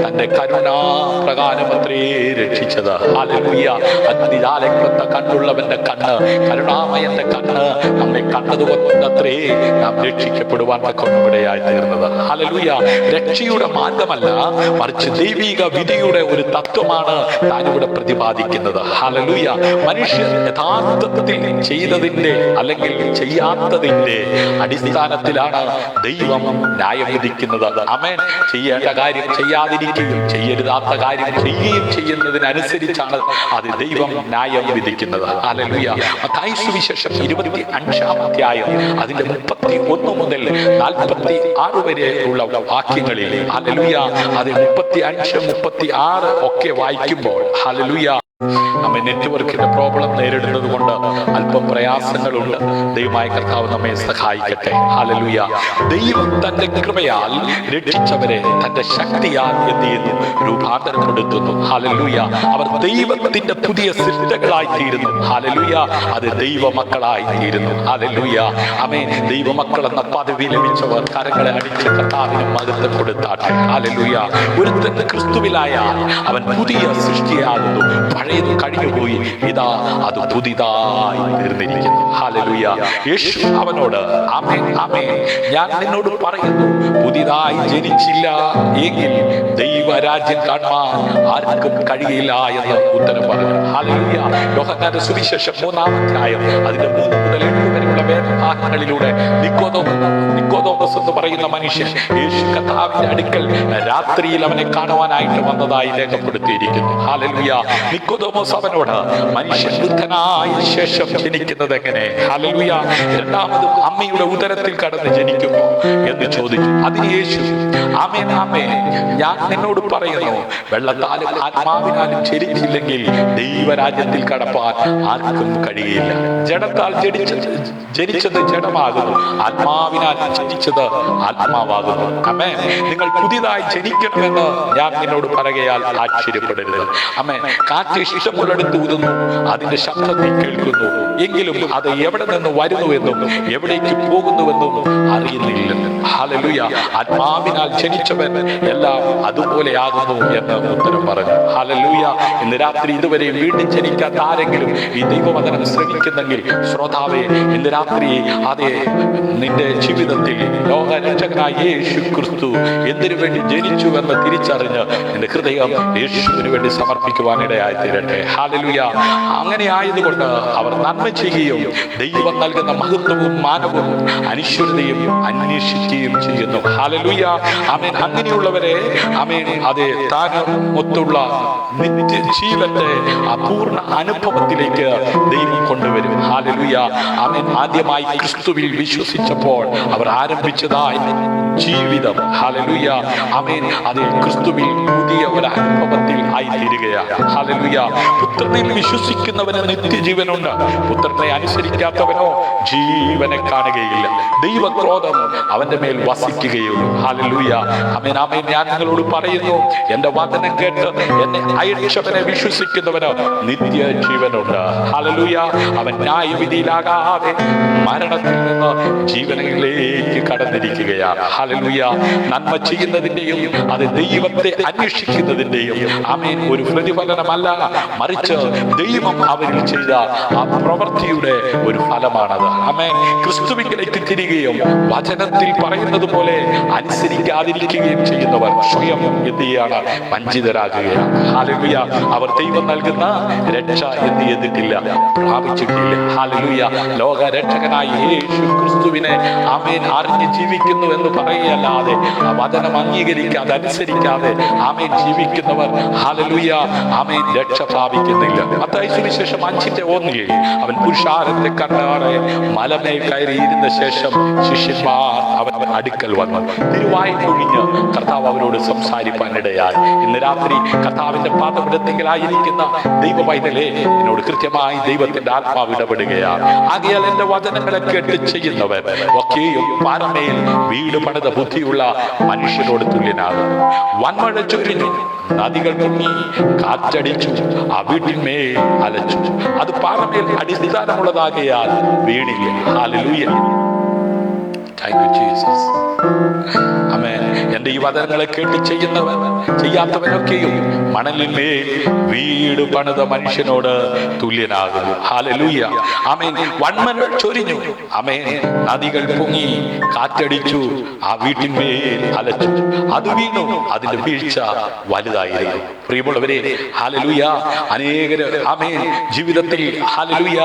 തന്റെ കരുണാ പ്രകാരമത്രേ രക്ഷിച്ചത്. ഹല്ലേലൂയ. അഗ്നിജാലക്കൊത്ത കണ്ണുള്ളവൻ കണ്ണ്, കരുണാമയന്റെ കണ്ണ് നമ്മെ കണ്ടതുകൊണ്ടത്രേ നാം രക്ഷിക്കപ്പെടുവാൻ കൊണ്ടുപിടയായി തീർന്നത്. ഹല്ലേലൂയ. രക്ഷയുടെ മാർഗമല്ല, മറിച്ച് ദൈവിക വിധിയുടെ ഒരു തത്വമാണ് താനിവിടെ പ്രതിപാദിക്കുന്നത്. ഹല്ലേലൂയ. മനുഷ്യൻ യഥാർത്ഥത്തിൽ ചെയ്തതിന്റെ അല്ലെങ്കിൽ ചെയ്യാത്തതിന്റെ അടിസ്ഥാനത്തിലാണ് ദൈവം ന്യായം വിധിക്കുന്നത്. ആമേൻ. ചെയ്യേണ്ട കാര്യം ചെയ്യാതിരിക്കുകയും ചെയ്യരുതാത്ത കാര്യം ചെയ്യുകയും ചെയ്യുന്നതിനനുസരിച്ചാണ് അത് ദൈവം ന്യായം വിധിക്കുന്നത്. ഹല്ലേലൂയ. മത്തായി സുവിശേഷം 25-ാം അധ്യായം അതിന്റെ 31 മുതൽ 46 വരെ ഉള്ള വാക്യങ്ങളിൽ ഹല്ലേലൂയ അത് 35-36 ഒക്കെ വായിക്കുമ്പോൾ ഹല്ലേലൂയ നമ്മെ നെറ്റ്വർക്കിന്റെ പ്രോബ്ലം നേരിടുന്നത് കൊണ്ട് അല്പം പ്രയാസങ്ങളുണ്ട്. ദൈവമായ കർത്താവ് നമ്മെ സഹായിക്കട്ടെ. ഹല്ലേലൂയ. ദൈവം തന്റെ കൃപയാൽ രക്ഷിച്ചവരെ തന്റെ ശക്തിയാൽ എന്ത് ചെയ്യുന്നു? രൂപാന്തരപ്പെടുത്തുന്നു. ഹല്ലേലൂയ. അവർ ദൈവത്തിന്റെ പുതിയ സൃഷ്ടികളായി തീരുന്നു. ഹല്ലേലൂയ. അത് ദൈവമക്കളായി തീരുന്നു. ഹല്ലേലൂയ. ആമേൻ. ദൈവമക്കൾ എന്ന പദവി ലഭിച്ചവർ കരങ്ങളെ അടിച്ച് കർത്താവിന് മഹത്വം കൊടുത്താട്ടെ. ഹല്ലേലൂയ. ഒരുത്തൻ ക്രിസ്തുവിലായാൽ അവൻ പുതിയ സൃഷ്ടിയാകുന്നു. പഴയ പഴയത് കഴിഞ്ഞുപോയി, ഇതാ അത് പുതിയതായി തീർന്നിരിക്കുന്നു. ഹല്ലേലൂയ. യേശു അവനോട്, ആമേൻ ആമേൻ, ഞാൻ നിന്നോട് പറയുന്നു, പുതിയതായി ജനിച്ചില്ല എങ്കിൽ ദൈവരാജ്യം കാണുവാൻ ആർക്കും കഴിയില്ല എന്ന് ഉത്തരം പറഞ്ഞു. ഹല്ലേലൂയ. യോഹന്നാന്റെ സുവിശേഷം 3-ാം അധ്യായം അതിന്റെ 3 മുതൽ 8 വരെയുള്ള വേദഭാഗങ്ങളിലൂടെ നിക്കോദോമസ് എന്ന് പറയുന്ന മനുഷ്യൻ യേശു കർത്താവിന്റെ അടുക്കൽ രാത്രിയിൽ അവനെ കാണുവാനായിട്ട് വന്നതായി രേഖപ്പെടുത്തിയിരിക്കുന്നു. ഹല്ലേലൂയ. നിക്കോദോമസ് അവനോട്, മനുഷ്യൻ വൃദ്ധനായ ശേഷം ജനിക്കുന്നത് എങ്ങനെ? ഹല്ലേലൂയ. രണ്ടാമതും അമ്മയുടെ ഉദരത്തിൽ കടന്ന് ജനിക്കുമോ എന്ന് ചോദിച്ചു. അതിന് യേശു, ആമേൻ ആമേൻ, ഞാൻ നിന്നോട് പറയുന്നു, വെള്ളത്താലും ആത്മാവിനാലും ജനിച്ചില്ലെങ്കിൽ ദൈവരാജ്യത്തിൽ കടപ്പാൻ ആർക്കും കഴിയില്ല. ജഡത്താൽ ജനിച്ചത് ജഡമാകുന്നു, ആത്മാവിനാൽ ജനിച്ചത് ആത്മാവാകുന്നു. ആമേൻ. നിങ്ങൾ പുതിയതായി ജനിക്കണമെന്ന് ഞാൻ നിന്നോട് പറയുകയാൽ ആശ്ചര്യപ്പെടരുത്. ആമേൻ. കാറ്റ് ഇഷ്ടമുള്ളിടത്ത് ഊതുന്നു, അതിന്റെ ശബ്ദത്തിൽ കേൾക്കുന്നു, എങ്കിലും അത് എവിടെ നിന്ന് വരുന്നുവെന്നും എവിടേക്ക് പോകുന്നുവെന്നും അറിയുന്നില്ലെന്ന്. ഹല്ലേലൂയ. ആത്മാവിനാൽ ജനിച്ചവൻ എല്ലാം അതുപോലെയാകുന്നു എന്ന് ഉത്തരം പറഞ്ഞു. ഹല്ലേലൂയ. ഇന്ന് രാത്രി ഇതുവരെ വീണ്ടും ജനിക്കാത്ത ആരെങ്കിലും ഈ ദൈവവചനം ശ്രമിക്കുന്നെങ്കിൽ ശ്രോതാവേ, ഇന്ന് രാത്രി അതേ നിന്റെ ജീവിതത്തിൽ ലോകരക്ഷകനായ യേശു ക്രിസ്തു എന്തിനു വേണ്ടി ജനിച്ചു എന്ന് തിരിച്ചറിഞ്ഞ് നിന്റെ ഹൃദയം യേശുവിന് വേണ്ടി സമർപ്പിക്കുവാനിടയായി തീരട്ടെ. ഹല്ലേലൂയ. അങ്ങനെ ആയതുകൊണ്ട് അവർ നന്മ ചെയ്യുകയും ദൈവം നൽകുന്ന മഹത്വവും മാനവും അനശ്വരതയും അന്വേഷിക്കുകയും ചെയ്യുന്നു. ഹല്ലേലൂയ. ആമേൻ. അങ്ങനെയുള്ളവരെ ആമേൻ അതേ താനൊത്തുള്ള നിത്യ ജീവന്റെ അപൂർണ അനുഭവത്തിലേക്ക് ദൈവം കൊണ്ടുവരും. ഹല്ലേലൂയ. ആമേൻ. ആദ്യമായി ക്രിസ്തുവിൽ വിശ്വസിച്ചപ്പോൾ അവർ ആരംഭിച്ചതായി ജീവിതം. ഹല്ലേലൂയ. ആമേൻ. അതേ ക്രിസ്തുവിൽ പുതിയ ഒരു അനുഭവത്തിൽ ആയിത്തീരുകയാണ്. ഹല്ലേലൂയ. പുത്രനിൽ വിശ്വസിക്കുന്നവന് നിത്യജീവനുണ്ട്, പുത്രനെ അനുസരിക്കാത്തവനോ ജീവനെ കാണുകയില്ല. ദൈവക്രോധം അവന്റെ മേൽ വസിക്കുകയുള്ളൂ. ഹല്ലേലൂയ. ആമേൻ ആമേൻ. ഞാൻ നിങ്ങളോട് പറയുന്നു, എന്റെ വചനം കേട്ട് എന്നെ അയച്ചവനെ വിശ്വസിക്കുന്നവന് നിത്യജീവനുണ്ട്. ഹല്ലേലൂയ. അവൻ ന്യായവിധിയിലാകാതെ മരണത്തിൽ നിന്ന് ജീവനിലേക്ക് കടന്നിരിക്കുകയാണ്. ഹല്ലേലൂയ. നന്മ ചെയ്യുന്നതിന്റെയും അത് ദൈവത്തെ അന്വേഷിക്കുന്നതിന്റെയും ആമേൻ ഒരു പ്രതിഫലനമല്ല, മറിച്ച് ദൈവം അവരിൽ ചെയ്ത ആ പ്രവൃത്തിയുടെ ഒരു ഫലമാണത്. ആമേൻ. ക്രിസ്തുവിലേക്ക് തിരികെയും വചനത്തിൽ പറയുന്നത് പോലെ അനുസരിക്കാതിരിക്കുകയും ചെയ്യുന്നവർ സ്വയം എന്ത് ചെയ്യാണ്? വഞ്ചിതരാകുകയാണ്. ഹല്ലേലൂയ. അവർ ദൈവം നൽകുന്ന രക്ഷ എന്ത് ചെയ്തിട്ടില്ല? പ്രാപിച്ചിട്ടില്ല. ഹല്ലേലൂയ. ലോകരക്ഷകനായ യേശു ക്രിസ്തുവിനെ ആമേൻ അറിഞ്ഞ് ജീവിക്കുന്നു എന്ന് പറയുകയല്ലാതെ ആ വചനം അംഗീകരിക്കാതെ അനുസരിക്കാതെ ആമേൻ ജീവിക്കുന്നവർ ഹല്ലേലൂയ ആമേൻ രക്ഷ പ്രാപിക്കുന്നില്ല. മത്തായി സുവിശേഷം 5:1 അവൻ പുരുഷാരത്തെ കണ്ടാറെ മലമേൽ കയറി ഇരുന്ന ശേഷം ശിഷ്യന്മാർ അവൻ അടുക്കൽ വന്നു. തിരുവായി ഒഴിഞ്ഞ് കർത്താവ് അവരോട് സംസാരിപ്പാനിടയായി. ഇന്ന് രാത്രി കർത്താവിന്റെ പാദപീഠത്തിലായിരിക്കുന്ന ദൈവ പൈതലേ, എന്നോട് കൃത്യമായി ദൈവത്തിന്റെ ആത്മാവ് ഇടപെടുകയാണ്. ആകയാൽ എന്റെ വചനങ്ങളെ കേട്ട് ചെയ്യുന്നവൻ ഒക്കെയും പാറമേൽ വീട് പണിത ബുദ്ധിയുള്ള മനുഷ്യരോട് തുല്യനാകുന്നു. വൻമഴ ചൊരിഞ്ഞു, നദികൾ പൊങ്ങി, കാറ്റടിച്ചു, ആ വീട്ടിന്മേൽ അലച്ചു. അത് പാറമേൽ അടിസ്ഥാനമുള്ളതാകയാൽ വീണില്ല. Hallelujah. Thank you Jesus. Amen. എന്റെ ഈ വചനങ്ങളെ കേട്ട് ചെയ്യുന്നവൻ ചെയ്യാത്തവനൊക്കെയും മണലിന്മേൽ വീട് പണിത മനുഷ്യനോട് തുല്യനാകുന്നു. ഹല്ലേലൂയ. ആമേൻ. വൻമഴ ചൊരിഞ്ഞു, ആമേൻ, നദികൾ പൊങ്ങി, കാറ്റടിച്ചു, ആ വീട്ടിന്മേൽ അലച്ചു. അത് വീണു, അതിന്റെ വീഴ്ച വലുതായിരുന്നു. പ്രിയമുള്ളവരെ, ഹല്ലേലൂയ, അനേകര് ആമേൻ ജീവിതത്തിൽ ഹല്ലേലൂയ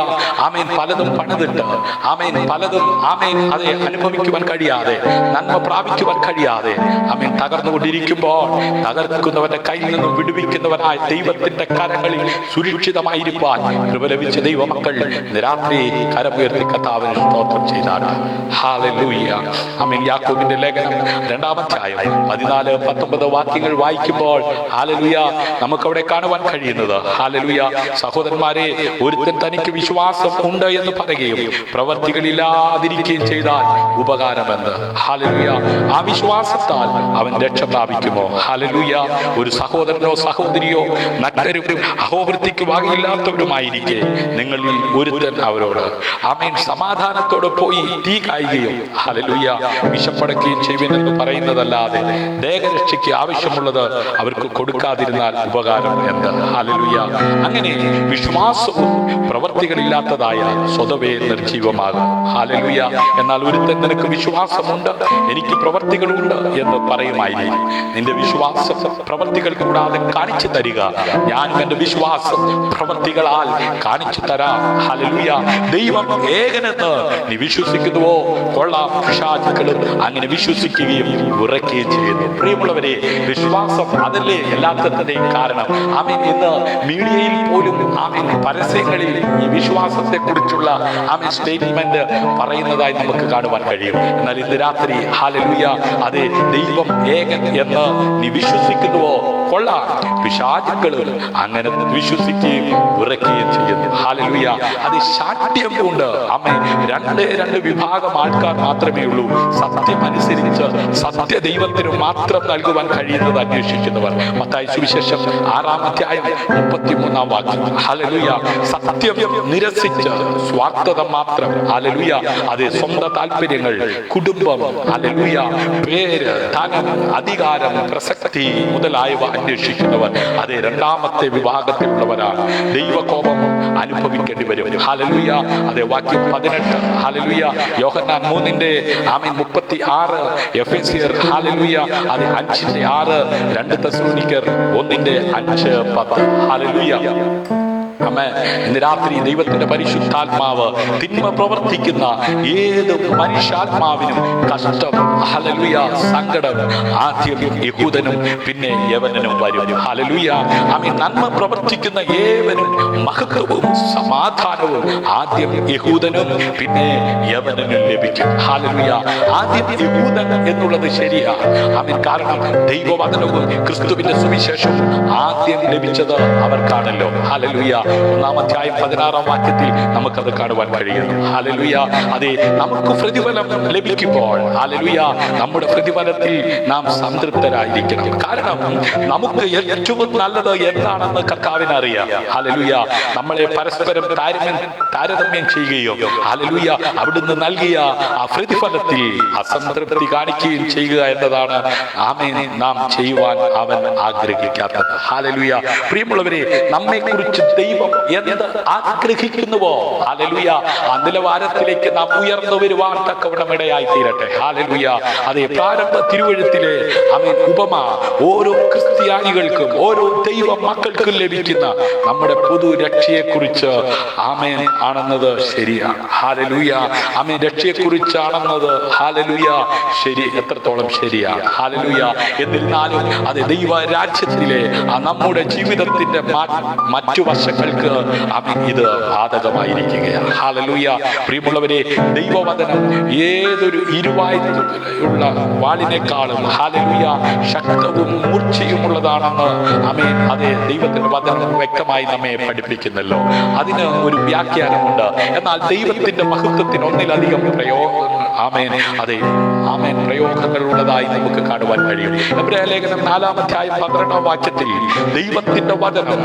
ആമേൻ പലതും പണിതിട്ട് ആമേൻ പലതും ആമേൻ അതെ അനുഭവിക്കുവാൻ കഴിയാതെ, നന്മ പ്രാപിക്കുവാൻ കഴിയാതെ ആമേൻ തകർന്നുകൊണ്ടിരിക്കുമ്പോൾ തകർക്കുന്നവന്റെ കയ്യിൽ നിന്നും വിടുവിക്കുന്നവനായ ദൈവത്തിന്റെ കരങ്ങളിൽ സുരക്ഷിതമായിരിക്കാൻ കൃപ ലഭിച്ച ദൈവമക്കൾ രാത്രി കരമുയർത്തി കർത്താവിനെ സ്തോത്രം ചെയ്താണ്. ഹല്ലേലൂയ. ആമേൻ. യാക്കോബിന്റെ ലേഖനം 2-ാം അധ്യായം 14-19 വാക്യങ്ങൾ വായിക്കുമ്പോൾ ഹല്ലേലൂയ നമുക്കവിടെ കാണുവാൻ കഴിയുന്നത്, ഹല്ലേലൂയ, സഹോദരന്മാരെ, ഒരുത്തൻ തനിക്ക് വിശ്വാസം ഉണ്ട് എന്ന് പറയുകയും പ്രവർത്തികളില്ലാതിരിക്കുകയും ചെയ്താൽ ഉപകാരമെന്ത്? ഹല്ലേലൂയ. ആ വിശ്വാസത്താൽ അവൻ രക്ഷ പ്രാപിക്കുമോ? ഹല്ലേലൂയ. ഒരു സഹോദരനോ സഹോദരിയോ നഗ്നരും അഹോവൃത്തിക്ക് വകയില്ലാത്തവരുമായിരിക്കെ നിങ്ങളിൽ ഒരുത്തൻ അവരോട് ആമേൻ സമാധാനത്തോടെ പോയി തീ കായുകയും ഹല്ലേലൂയ വിശപ്പടക്കുകയും ചെയ്യുമെന്ന് പറയുന്നതല്ലാതെ ദേഹരക്ഷയ്ക്ക് ആവശ്യമുള്ളത് അവർക്ക് കൊടുക്കാതിരുന്നാൽ ഉപകാരം എന്ത്? ഹല്ലേലൂയ. അങ്ങനെ വിശ്വാസവും പ്രവർത്തികളില്ലാത്തതായ സ്വതവേ നിർജീവമാകും. ഹല്ലേലൂയ. എന്നാൽ ഒരുത്തൻ നിനക്ക് വിശ്വാസമുണ്ട്, എനിക്ക് പ്രവർത്തികളുണ്ട് എന്ന് പറയുമായിരിക്കും. നിന്റെ വിശ്വാസം പ്രവർത്തികൾ കൂടാതെ കാണിച്ചു തരിക, ഞാൻ എന്റെ വിശ്വാസം പ്രവർത്തികളാൽ കാണിച്ചു തരാം. ഹല്ലേലൂയ. ദൈവം ഏകനെന്ന് നീ വിശ്വസിക്കുന്നുവോ? കൊള്ളാം. പിശാചുക്കളും അങ്ങനെ വിശ്വസിക്കുകയും ഉറക്കുകയും ചെയ്യുന്നു. പ്രിയമുള്ളവരെ, വിശ്വാസം അതല്ലേ എല്ലാത്തിന്റെയും കാരണം. ആമേൻ. ഇന്ന് മീഡിയയിൽ പോലും ആമേൻ പരസ്യങ്ങളിൽ ഈ വിശ്വാസത്തെ കുറിച്ചുള്ള ആമേൻ സ്റ്റേറ്റ്മെന്റ് പറയുന്നതായി നമുക്ക് കാണുവാൻ കഴിയും. എന്നാൽ ഇന്ന് രാത്രി ഹല്ലേലൂയ, അതെ, ദൈവം ഏകൻ എന്ന് നീ വിശ്വസിക്കുന്നുവോ? കൊള്ളാം. പിശാചുക്കളും അങ്ങനെ വിശ്വസിക്കുകയും ഉറക്കുകയും ചെയ്യുന്നു. ഹല്ലേലൂയ. അത് ശാഠ്യം കൊണ്ട് ആമേൻ രണ്ട് വിഭാഗം ആൾക്കാർ മാത്രമേ ഉള്ളൂ. സത്യം അനുസരിച്ച് സത്യ ദൈവത്തിന് മാത്രം നൽകുവാൻ കഴിയുന്നത് അന്വേഷിക്കുന്നവർ. മത്തായി സുവിശേഷം 6-ാം അധ്യായം 33-ാം വാക്യം. ഹല്ലേലൂയ. സത്യം നിരസിച്ച് സ്വാർത്ഥത മാത്രം, ഹല്ലേലൂയ, അത് സ്വന്തം താല്പര്യങ്ങൾ, കുടുംബം, ഹല്ലേലൂയ, പേര്, ധനം, അധികാരം, പ്രസക്തി മുതലായവ അന്വേഷിക്കുന്നവർ അത് രണ്ടാമത്തെ വിഭാഗത്തിലുള്ളവരാണ്. ദൈവകോപം അനുഭവിക്കേണ്ടി വരും. ഹല്ലേലൂയ. അതെ, വാക്യം 18. ഹല്ലേലൂയ. യോഹന്നാൻ 3:36, എഫെസ്യർ ഹല്ലേലൂയ അത് 5:6, 2 തെസ്സലോനിക്കർ 1:5-10. ഹല്ലേലൂയ. ആമേൻ. ഇന്ന് രാത്രി ദൈവത്തിന്റെ പരിശുദ്ധാത്മാവ് തിന്മ പ്രവർത്തിക്കുന്ന ഏത് മനുഷ്യാത്മാവിനും കഷ്ടം, ഹല്ലേലൂയ, സങ്കടം ആദ്യം യഹൂദനും പിന്നെ യവനനും വരും. ഹല്ലേലൂയ. ആമേൻ. നന്മ പ്രവർത്തിക്കുന്ന ഏവനും മഹത്വവും സമാധാനവും ആദ്യം യഹൂദനും പിന്നെ യവനനും ലഭിക്കും. ഹല്ലേലൂയ. ആദ്യം യഹൂദൻ എന്നുള്ളത് ശരിയാണ്. ആമേൻ. കാരണം ദൈവവചനവും ക്രിസ്തുവിന്റെ സുവിശേഷവും ആദ്യം ലഭിച്ചത് അവർക്കാണല്ലോ. ഹല്ലേലൂയ. 1-ാം അധ്യായം 16-ാം വാക്യത്തിൽ നമുക്കത് കാണുവാൻ കഴിയുന്നു. ഹല്ലേലൂയ. അതെ, നമുക്ക് പ്രതിഫലം ലഭിക്കുമ്പോൾ ഹല്ലേലൂയ നമ്മുടെ പ്രതിഫലത്തിൽ നാം സംതൃപ്തരായിരിക്കണം. കാരണം നമുക്ക് ഏറ്റവും നല്ലത് എന്താണെന്ന് കർത്താവിന് അറിയാം. ഹല്ലേലൂയ. നമ്മളെ പരസ്പരം താരതമ്യം ചെയ്യുകയോ ഹല്ലേലൂയ അവിടുന്ന് നൽകിയ ആ പ്രതിഫലത്തിൽ അസംതൃപ്തി കാണിക്കുകയും ചെയ്യുക എന്നതാണ് ആമേൻ നാം ചെയ്യുവാൻ അവൻ ആഗ്രഹിക്കാത്തത്. ഹല്ലേലൂയ. പ്രിയമുള്ളവരെ, നമ്മെ കുറിച്ച് ദൈവം എന്ത് ആഗ്രഹിക്കുന്നുവോ ഹല്ലേലൂയ ആ നിലവാരത്തിലേക്ക് നാം ഉയർന്നു വരുവാൻ തക്കവണ്ണം ഇടയായി തീരട്ടെ. ഹല്ലേലൂയ. അതേ, പ്രാരംഭ തിരുവെഴുത്തിലെ ആമേൻ ഉപമ ഓരോ ക്രിസ്ത്യാനികൾക്കും ഓരോ ദൈവ മക്കൾക്കും ലഭിക്കുന്ന നമ്മുടെ പൊതു രക്ഷയെ കുറിച്ച് ആമേൻ ആണെന്നത് ശരിയാണ്. ഹല്ലേലൂയ. ആമേൻ രക്ഷയെ കുറിച്ചാണെന്നത് ഹല്ലേലൂയ ശരി, എത്രത്തോളം ശരിയാണ്. ഹല്ലേലൂയ. എന്നിരുന്നാലും അത് ദൈവ രാജ്യത്തിലെ നമ്മുടെ ജീവിതത്തിന്റെ മറ്റു വശങ്ങൾക്ക് ഇത് ബാധകമായിരിക്കുകയാണ്. ഹല്ലേലൂയ. പ്രിയമുള്ളവരെ, ദൈവവചനം ഏതൊരു ഇരുവായുള്ള വാളിനേക്കാളും ഹല്ലേലൂയ ശക്തവും മൂർച്ചയുമുള്ളതാണെന്ന് ആമേൻ അതേ ദൈവത്തിന്റെ വചനം വ്യക്തമായി നമ്മെ പഠിപ്പിക്കുന്നല്ലോ. അതിന് ഒരു വ്യാഖ്യാനമുണ്ട്. എന്നാൽ ദൈവത്തിന്റെ മഹത്വത്തിന് ഒന്നിലധികം പ്രയോഗങ്ങൾ ഉള്ളതായി നമുക്ക് കാണുവാൻ കഴിയും. എബ്രായലേഖനം 4-ാം അധ്യായം 12-ാം വാക്യത്തിൽ ദൈവത്തിന്റെ വചനം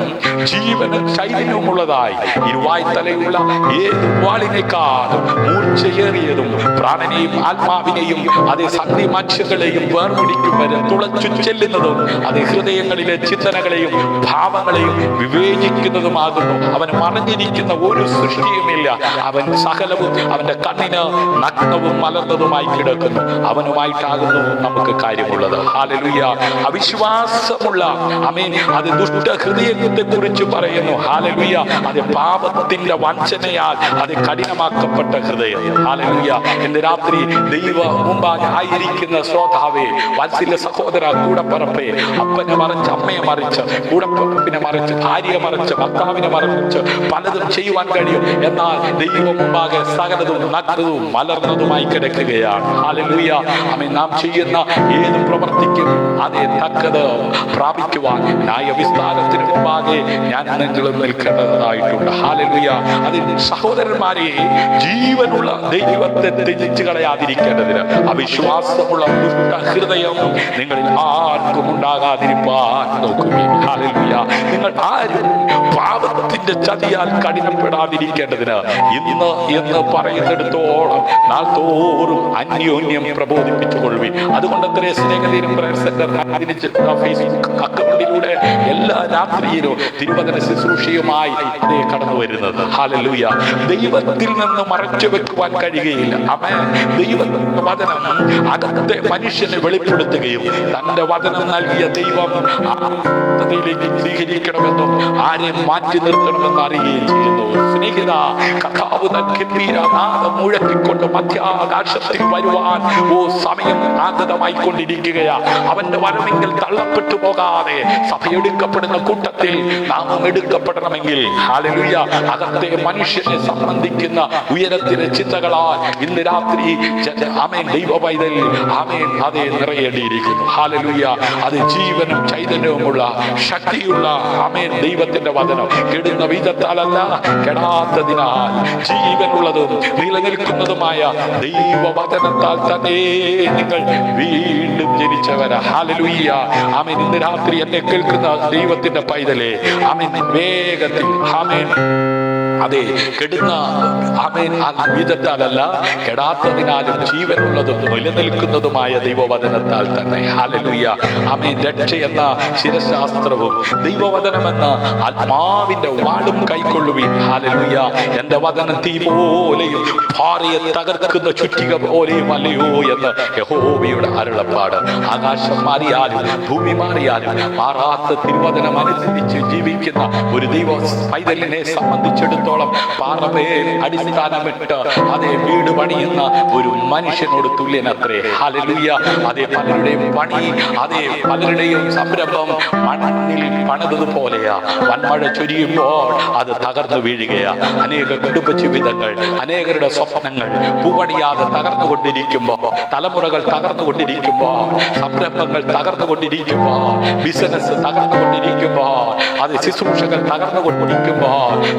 ജീവനും ചൈതന്യവുമുള്ളതായി ഇരുവായ്ത്തലയുള്ള ഏത് വാളിനേക്കാളും മൂർച്ചയേറിയതും പ്രാണനെയും ആത്മാവിനെയും അതേ സന്ധി മനുഷ്യകളെയും വേർപിടിക്കും വരെ തുളച്ചു ചെല്ലുന്നതും അതേ ഹൃദയങ്ങളിലെ ചിന്തനകളെയും ഭാവങ്ങളെയും വിവേചിക്കുന്നതുമാകുന്നു. അവൻ മറഞ്ഞിരിക്കുന്ന ഒരു സൃഷ്ടിയുമില്ല. അവൻ സകലവും അവന്റെ കണ്ണിന് നഗ്നവും മലർന്നതുമായി കിടക്കുന്നു. അവനുമായിട്ടാകുന്നു നമുക്ക് കാര്യമുള്ളത്. ഹല്ലേലൂയ. അവിശ്വാസമുള്ള ആമേൻ അത് ദുഷ്ട ഹൃദയത്തെ കുറിച്ച് പറയുന്നു. ഹല്ലേലൂയ. അത് പാപത്തിന്റെ വഞ്ചനയാൽ അത് കഠിനമാക്കപ്പെട്ട ഹൃദയം. ഹല്ലേലൂയ. ഇന്ന് രാത്രി ദൈവ മുമ്പാകെ ആയിരിക്കുന്ന ശ്രോതാവേ, വാത്സല്യ സഹോദര, കൂടപ്പറപ്പേ, അപ്പനെ മറിച്ച് അമ്മയെ മറിച്ച് കൂടപ്പറപ്പിനെ മറിച്ച് ഭാര്യയെ മറിച്ച് ഭർത്താവിനെ മറിച്ച് പലതും ചെയ്യുവാൻ കഴിയും. എന്നാൽ ദൈവ മുമ്പാകെ സകലതും നഗ്നവും മലർന്നതുമായി കിടക്കുകയാണ്. ഹല്ലേലൂയ. ആമേൻ. നാം ചെയ്യുന്ന ഏത് പ്രവർത്തിക്കും അതേ തക്കത് പ്രാപിക്കുവാൻ ന്യായവിസ്താരത്തിന് മുമ്പാകെ ഞാൻ നിങ്ങളും നിൽക്കേണ്ടതായിട്ടുണ്ട്. ഹല്ലേലൂയ. അതിൽ സഹോദരന്മാരെ, ജീവനുള്ള ദൈവത്തെ ത്യജിച്ചു കളയാതിരിക്കേണ്ടതിന് അവിശ്വാസമുള്ള ദുഷ്ട ഹൃദയം നിങ്ങളിൽ ആർക്കും ഉണ്ടാകാതിരിപ്പാൻ നോക്കുമേ. ഹല്ലേലൂയ. നിങ്ങൾ ആരും പാപത്തിന്റെ ചതിയാൽ കഠിനപ്പെടാതിരിക്കേണ്ടതിന് ഇന്ന് എന്ന് പറയുന്നിടത്തോളം നാൾ തോറും അന്യോന്യം പ്രബോധിപ്പിച്ചുകൊള്ളുവിൻ. അതുകൊണ്ട് സ്നേഹതീരം പ്രയർ സെന്റർ ഫേസ്ബുക്ക് അക്കൗണ്ടിലൂടെ എല്ലാ രാത്രിയിലും തിരുവചന ശുശ്രൂഷയുമായി അതേ കടന്നു വരുന്നത്. ഹല്ലേലൂയ. ദൈവത്തിൽ നിന്ന് മറച്ചു വെക്കുവാൻ കഴിയുകയില്ല. ആമേൻ. ദൈവത്തിന്റെ വചനം അകത്തെ മനുഷ്യനെ വെളിപ്പെടുത്തുകയും തന്റെ വചനം നൽകിയ ദൈവം ആത്മീയതയിലേക്ക് സ്വീകരിക്കണമെന്നും ആരെ മാറ്റി നിർത്തണമെന്ന് അറിയുകയും ചെയ്യുന്നു. സ്നേഹിത, കർത്താവ് തൻ ഗംഭീരനാദം മുഴക്കിക്കൊണ്ട് മധ്യാകാശത്തിൽ വരുവാൻ സമയം ആഗതമായി കൊണ്ടിരിക്കുകയാ. അവന്റെ വരമെങ്കിൽ തള്ളപ്പെട്ടു പോകാതെ സഭയെടുക്കപ്പെടുന്ന കൂട്ടത്തിൽ നാം എടുക്കപ്പെടണമെങ്കിൽ ഹല്ലേലൂയ അകത്തെ മനുഷ്യനെ സംബന്ധിക്കുന്ന ഉയരത്തിലെ ചിന്തകളാൽ ഇന്ന് രാത്രി ആമേൻ ദൈവ പൈതൽ ആമേൻ അതേ നിറയേണ്ടിയിരിക്കുന്നു. ഹല്ലേലൂയ. അത് ജീവനും ചൈതന്യവുമുള്ള ശക്തിയുള്ള ആമേൻ ദൈവത്തിന്റെ വചനം കെടുന്ന വിധത്താലല്ല, കെടാത്തതിനാൽ ജീവനുള്ളതും നിലനിൽക്കുന്നതുമായ ദൈവവചനത്താൽ തന്നെ നിങ്ങൾ വീണ്ടും ജനിച്ചവരാ. ഹല്ലേലൂയ. ആമേൻ. ഇന്ന് രാത്രി എന്നെ കേൾക്കുന്ന ദൈവത്തിന്റെ പൈതലേ, ആമേൻ വേഗത്തിൽ ആമേൻ അതെ കെടുന്ന ആമേൻ വിധത്താലല്ല, കെടാത്തതിനാലും ജീവനുള്ളതും നിലനിൽക്കുന്നതുമായ ദൈവവചനത്താൽ തന്നെ. ഹല്ലേലൂയ. ആമേൻ. രക്ഷ എന്ന ശിരശാസ്ത്രവും ദൈവവചനമെന്ന ആത്മാവിന്റെ വാളും കൈക്കൊള്ളുവിൻ. ഹല്ലേലൂയ. എന്റെ വചനം തീ പോലെയും ഭാര്യയെ തകർക്കുന്ന ചുറ്റിക പോലെയും അല്ലയോ എന്ന് യഹോവയുടെ അരുളപ്പാട്. ആകാശം മാറിയാലും ഭൂമി മാറിയാലും മാറാത്ത തിരുവചനം അനുസരിച്ച് ജീവിക്കുന്ന ഒരു ദൈവ പൈതലിനെ സംബന്ധിച്ചെടുത്തോളം പാറമേൽ അടിസ്ഥാനമിട്ട് അതേ വീട് പണിയുന്ന ഒരു മനുഷ്യനോട് തുല്യനത്രേ. ഹല്ലേലൂയ. അതേ പലരുടെയും പണി, അതേ പലരുടെയും സംരംഭം മണ്ണിൽ പണിതതുപോലെയാ. വൻമഴ ചൊരിയുമ്പോൾ അത് തകർന്നു വീഴുകയാ. അനേക കുടുംബ ജീവിതങ്ങൾ, അനേകരുടെ സ്വപ്നങ്ങൾ പൂവണിയാതെ തകർന്നുകൊണ്ടിരിക്കുമ്പോ, തലമുറകൾ തകർന്നുകൊണ്ടിരിക്കുമ്പോ, സംരംഭങ്ങൾ തകർന്നുകൊണ്ടിരിക്കുമ്പോ, ബിസിനസ് തകർന്നുകൊണ്ടിരിക്കുമ്പോ, അത് ശുശ്രൂഷകൾ തകർന്നുകൊണ്ടിരിക്കുമ്പോ,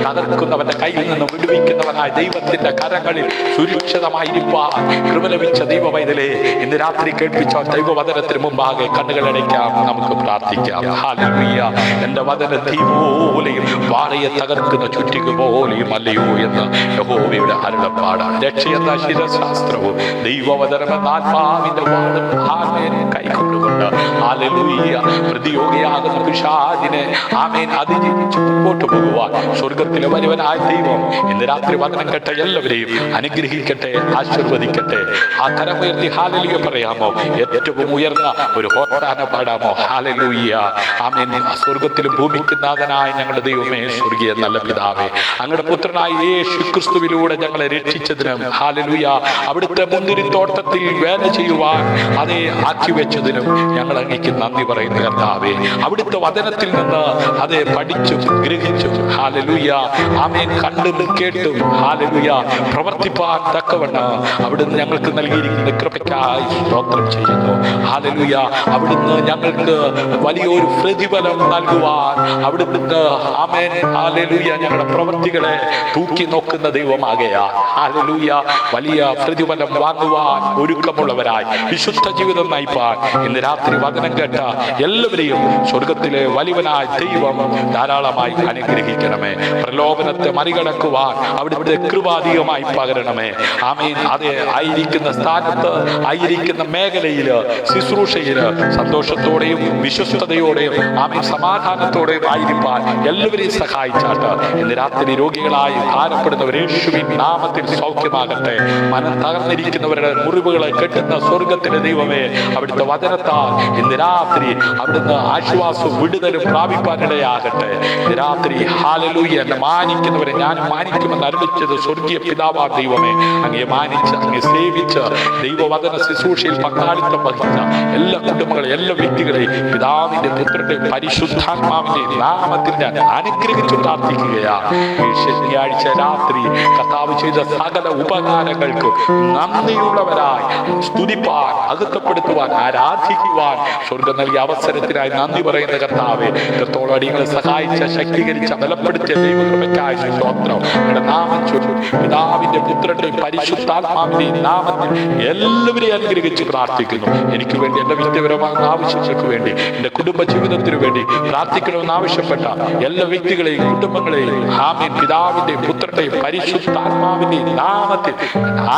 തകർക്കുന്നവന്റെ കയ്യിൽ നിന്ന് വിടുവിക്കുന്നവനായ ദൈവത്തിന്റെ കരങ്ങളിൽ സുരക്ഷിതമായിരിക്കാൻ കൃപ ലഭിച്ച ദൈവ പൈതലേ, ഇന്ന് രാത്രി കേൾപ്പിച്ച ദൈവവചനത്തിന് മുമ്പാകെ കണ്ണുകളടയ്ക്കാം, നമുക്ക് പ്രാർത്ഥിക്കാം. ഹല്ലേലൂയ. എന്റെ വചനം തീ പോലെയും പാറയെ തകർക്കുന്ന ചുറ്റിക പോലെയും അല്ലയോ എന്ന് യഹോവയുടെ അരുളപ്പാടാണ്. രക്ഷയെന്ന ശിരശാസ്ത്രവും ദൈവവചനമെന്ന ആത്മാവിന്റെ വാളും ആമേൻ കൈക്കൊണ്ടുകൊണ്ട് ഹല്ലേലൂയ പ്രതിയോഗിയാകുന്ന പിശാചിനെ ആമേൻ അതിജീവിച്ച് മുമ്പോട്ട് പോകുവാൻ സ്വർഗത്തിലെ വലിയവനായ ദൈവം ഇന്ന് രാത്രി വചനം കേട്ട എല്ലാവരെയും അനുഗ്രഹിക്കട്ടെ, ആശീർവദിക്കട്ടെ. ആ കരമുയർത്തി ഹല്ലേലൂയ പറയാമോ? ഏറ്റവും ഉയർന്ന ഒരു ഹോത്താന പാടാമോ? ഹല്ലേലൂയ. ആമേൻ. സ്വർഗത്തിലും ഭൂമിക്ക് നാഥനായ ഞങ്ങളുടെ ദൈവമേ, സ്വർഗീയ നല്ല പിതാവേ, അങ്ങയുടെ പുത്രനായ യേശു ക്രിസ്തുവിലൂടെ ഞങ്ങളെ രക്ഷിച്ചതിനും ഹല്ലേലൂയ അവിടുത്തെ മുന്തിരിത്തോട്ടത്തിൽ വേല ചെയ്യുവാൻ അതേ ആക്കി വെച്ചതിനും ഞങ്ങൾ അങ്ങേക്ക് നന്ദി പറയുന്നു കർത്താവേ. അവിടുത്തെ വചനത്തിൽ നിന്ന് അതേ പഠിച്ചും ഗ്രഹിച്ചും ഹല്ലേലൂയ ആമേൻ കണ്ടും കേട്ടും ഹല്ലേലൂയ പ്രവർത്തിപ്പാൻ തക്കവണ്ണം അവിടുന്ന് ഞങ്ങൾക്ക് നൽകിയിരിക്കുന്ന കൃപയ്ക്കായി സ്തോത്രം ചെയ്യുന്നു. ഹല്ലേലൂയ. അവിടുന്ന് ഞങ്ങൾക്ക് വലിയൊരു പ്രതിഫലം നൽകുവാൻ അവിടുന്ന് ആമേൻ ഹല്ലേലൂയ ഞങ്ങളുടെ പ്രവൃത്തികളെ തൂക്കി നോക്കുന്ന ദൈവമാകയാൽ ഹല്ലേലൂയ വലിയ പ്രതിഫലം വാങ്ങുവാൻ ഒരുക്കമുള്ളവരായി വിശുദ്ധ ജീവിതം നയിപ്പാൻ ഇന്ന് രാത്രി വചനം കേട്ട എല്ലാവരെയും സ്വർഗത്തിലെ വലിയവനായ ദൈവം ധാരാളമായി അനുഗ്രഹിക്കണമേ. പ്രലോഭനത്തെ മറികടക്കുവാൻ അവിടുത്തെ കൃപാധികമായി പകരണമേ. ആമേൻ. അതേ ആയിരിക്കുന്ന സ്ഥാനത്ത്, ആയിരിക്കുന്ന മേഖലയില്, ശുശ്രൂഷയില് സന്തോഷത്തോടെയും വിശ്വസ്തയോടെയും ആമേൻ സമാധാനത്തോടെയും ആയിരിക്കാൻ എല്ലാവരെയും സഹായിച്ചാട്ട് ഇന്ന് രാത്രി രോഗികളായി ഭാരപ്പെടുന്നവർ യേശുവിൻ നാമത്തിൽ സൗഖ്യമാകട്ടെ. മനം തകർന്നിരിക്കുന്നവരുടെ മുറിവുകളെ കെട്ടുന്ന സ്വർഗത്തിലെ ദൈവമേ, അവിടുത്തെ വചനത്താൽ ഇന്ന് രാത്രി അവിടുന്ന് ആശ്വാസവും വിടുതലും പ്രാപിപ്പാനിടയാകട്ടെ. ഇന്ന് രാത്രി ഹല്ലേലൂയ എന്നെ മാനിക്കുന്നവരെ ഞാൻ മാനിക്കുമെന്ന് അരുളിച്ചത് സ്വർഗീയ പിതാവാ ദൈവമേ, അങ്ങയെ മാനിച്ച് അങ്ങയെ സേവിച്ച് ദൈവവചന ശുശ്രൂഷയിൽ പങ്കാളിത്തം വഹിച്ച എല്ലാ കുടുംബങ്ങളെ, എല്ലാ വ്യക്തികളെയും പിതാവിന്റെ പുത്രന്റെ പരിശുദ്ധാത്മാവിന്റെ നാമത്തിൽ ഞാൻ അനുഗ്രഹിച്ചു പ്രാർത്ഥിക്കുകയാണ്. ഈ ശനിയാഴ്ച രാത്രി കർത്താവ് ചെയ്ത സകല ഉപകാരങ്ങൾക്ക് നന്ദിയുള്ളവരായി സ്തുതിപ്പാൻ, അകത്തപ്പെടുത്തുവാൻ, ആരാധിക്കുവാൻ സ്വർഗം നൽകിയ അവസരത്തിനായി നന്ദി പറയുന്ന കർത്താവേ, ഇത്രത്തോളം അടിയങ്ങളെ സഹായിച്ച, ശക്തീകരിച്ച, ബലപ്പെടുത്തിയ ദൈവകൃപയ്ക്കായി സ്തോത്രം. നിങ്ങളുടെ നാമം ചൊല്ലി പിതാവിന്റെ പുത്രന്റെയും പരിശുദ്ധാത്മാവിന്റെയും നാമത്തിൽ എല്ലാവരെയും അനുഗ്രഹിച്ച് പ്രാർത്ഥിക്കുന്നു. എനിക്ക് വേണ്ടി, എന്റെ വ്യക്തിപരമായ ആവശ്യങ്ങൾക്ക് വേണ്ടി, എന്റെ കുടുംബ ജീവിതത്തിനു വേണ്ടി പ്രാർത്ഥിക്കണമെന്ന് ആവശ്യപ്പെട്ട എല്ലാ വ്യക്തികളെയും കുടുംബങ്ങളെയും ആമേൻ പിതാവിന്റെയും പുത്രന്റെയും പരിശുദ്ധാത്മാവിന്റെയും നാമത്തിൽ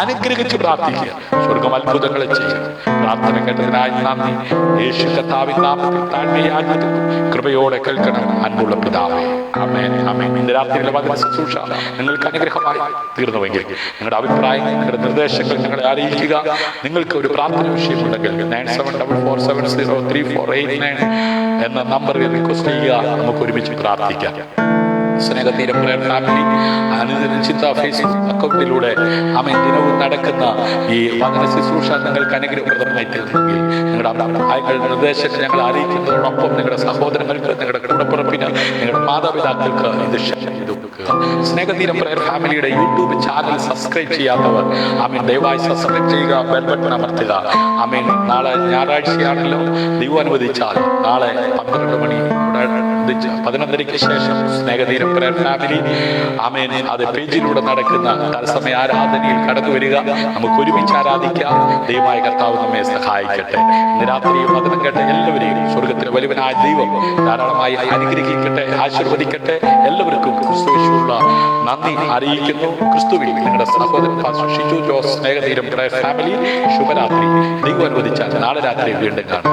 അനുഗ്രഹിച്ച് പ്രാർത്ഥിക്കുക. സ്വർഗം അത്ഭുതങ്ങളെ ചെയ്യുക. പ്രാർത്ഥന കേട്ടതിനായി നന്ദി. യേശു കർത്താവിൻ നാമത്തിൽ താഴ്മയായിരിക്കുന്നു. കൃപയോടെ കേൾക്കണം അൻപുള്ള പിതാവേ. ആമേൻ, ആമേൻ. ഇന്ന് രാത്രിയിലെ വചന ശുശ്രൂഷ നിങ്ങൾക്ക് അനുഗ്രഹമായി തീർന്നുവെങ്കിൽ നിങ്ങളുടെ അഭിപ്രായങ്ങൾ, നിങ്ങളുടെ നിർദ്ദേശങ്ങൾ ഞങ്ങളെ അറിയിക്കുക. നിങ്ങൾക്ക് ഒരു പ്രാർത്ഥന വിഷയമുണ്ടെങ്കിൽ 9744703489 എന്ന നമ്പറിൽ റിക്വസ്റ്റ് ചെയ്യുക. നമുക്ക് ഒരുമിച്ച് പ്രാർത്ഥിക്കാം. സ്നേഹതീരം പ്രയർ ഫാമിലി അനുദിന ചിന്ത ഫേസ്ബുക്ക് അക്കൗണ്ടിലൂടെ ദിനവും നടക്കുന്ന ഈ വചന ശുശ്രൂഷ നിങ്ങൾക്ക് അനുഗ്രഹപ്രദമായി തീർന്നെങ്കിൽ നിങ്ങളുടെ അഭിപ്രായങ്ങൾ, നിർദ്ദേശങ്ങൾ ഞങ്ങൾ അറിയിക്കുന്നതോടൊപ്പം നിങ്ങളുടെ സഹോദരങ്ങൾക്ക്, നിങ്ങളുടെ കൂടപ്പിറപ്പിന്, നിങ്ങളുടെ മാതാപിതാക്കൾക്ക് ഇത് ഷെയർ ചെയ്ത് കൊടുക്കുക. സ്നേഹതീരം പ്രയർ ഫാമിലിയുടെ യൂട്യൂബ് ചാനൽ സബ്സ്ക്രൈബ് ചെയ്യാത്തവർ ദയവായി സബ്സ്ക്രൈബ് ചെയ്യുക, ബെൽ ബട്ടൺ അമർത്തുക. നാളെ ഞായറാഴ്ചയാണല്ലോ, ദൈവം അനുവദിച്ചാൽ നാളെ 12 മണി 11:30 ശേഷം സ്നേഹതീരം പ്രയർ ഫാമിലി അത് പേജിലൂടെ നടക്കുന്ന തത്സമയ ആരാധനയിൽ കടന്നു വരിക. നമുക്ക് ഒരുമിച്ച് ആരാധിക്കാം. ദൈവമായ കർത്താവ് നമ്മെ സഹായിക്കട്ടെ. ഇന്ന് രാത്രി വചനം കേട്ട എല്ലാവരെയും സ്വർഗത്തിലെ വലിയവനായ ദൈവം ധാരാളമായി അനുഗ്രഹിക്കട്ടെ, ആശീർവദിക്കട്ടെ. എല്ലാവർക്കും ക്രിസ്തുവിലുള്ള നന്ദി അറിയിക്കുന്നു. ക്രിസ്തുവിൽ നിങ്ങളുടെ സഹോദരൻ പാസ്റ്റർ ഷിജു ജോസ്, സ്നേഹതീരം പ്രയർ ഫാമിലി. ശുഭരാത്രി. ദൈവം അനുവദിച്ചാൽ നാളെ രാത്രി വീണ്ടും കാണാം.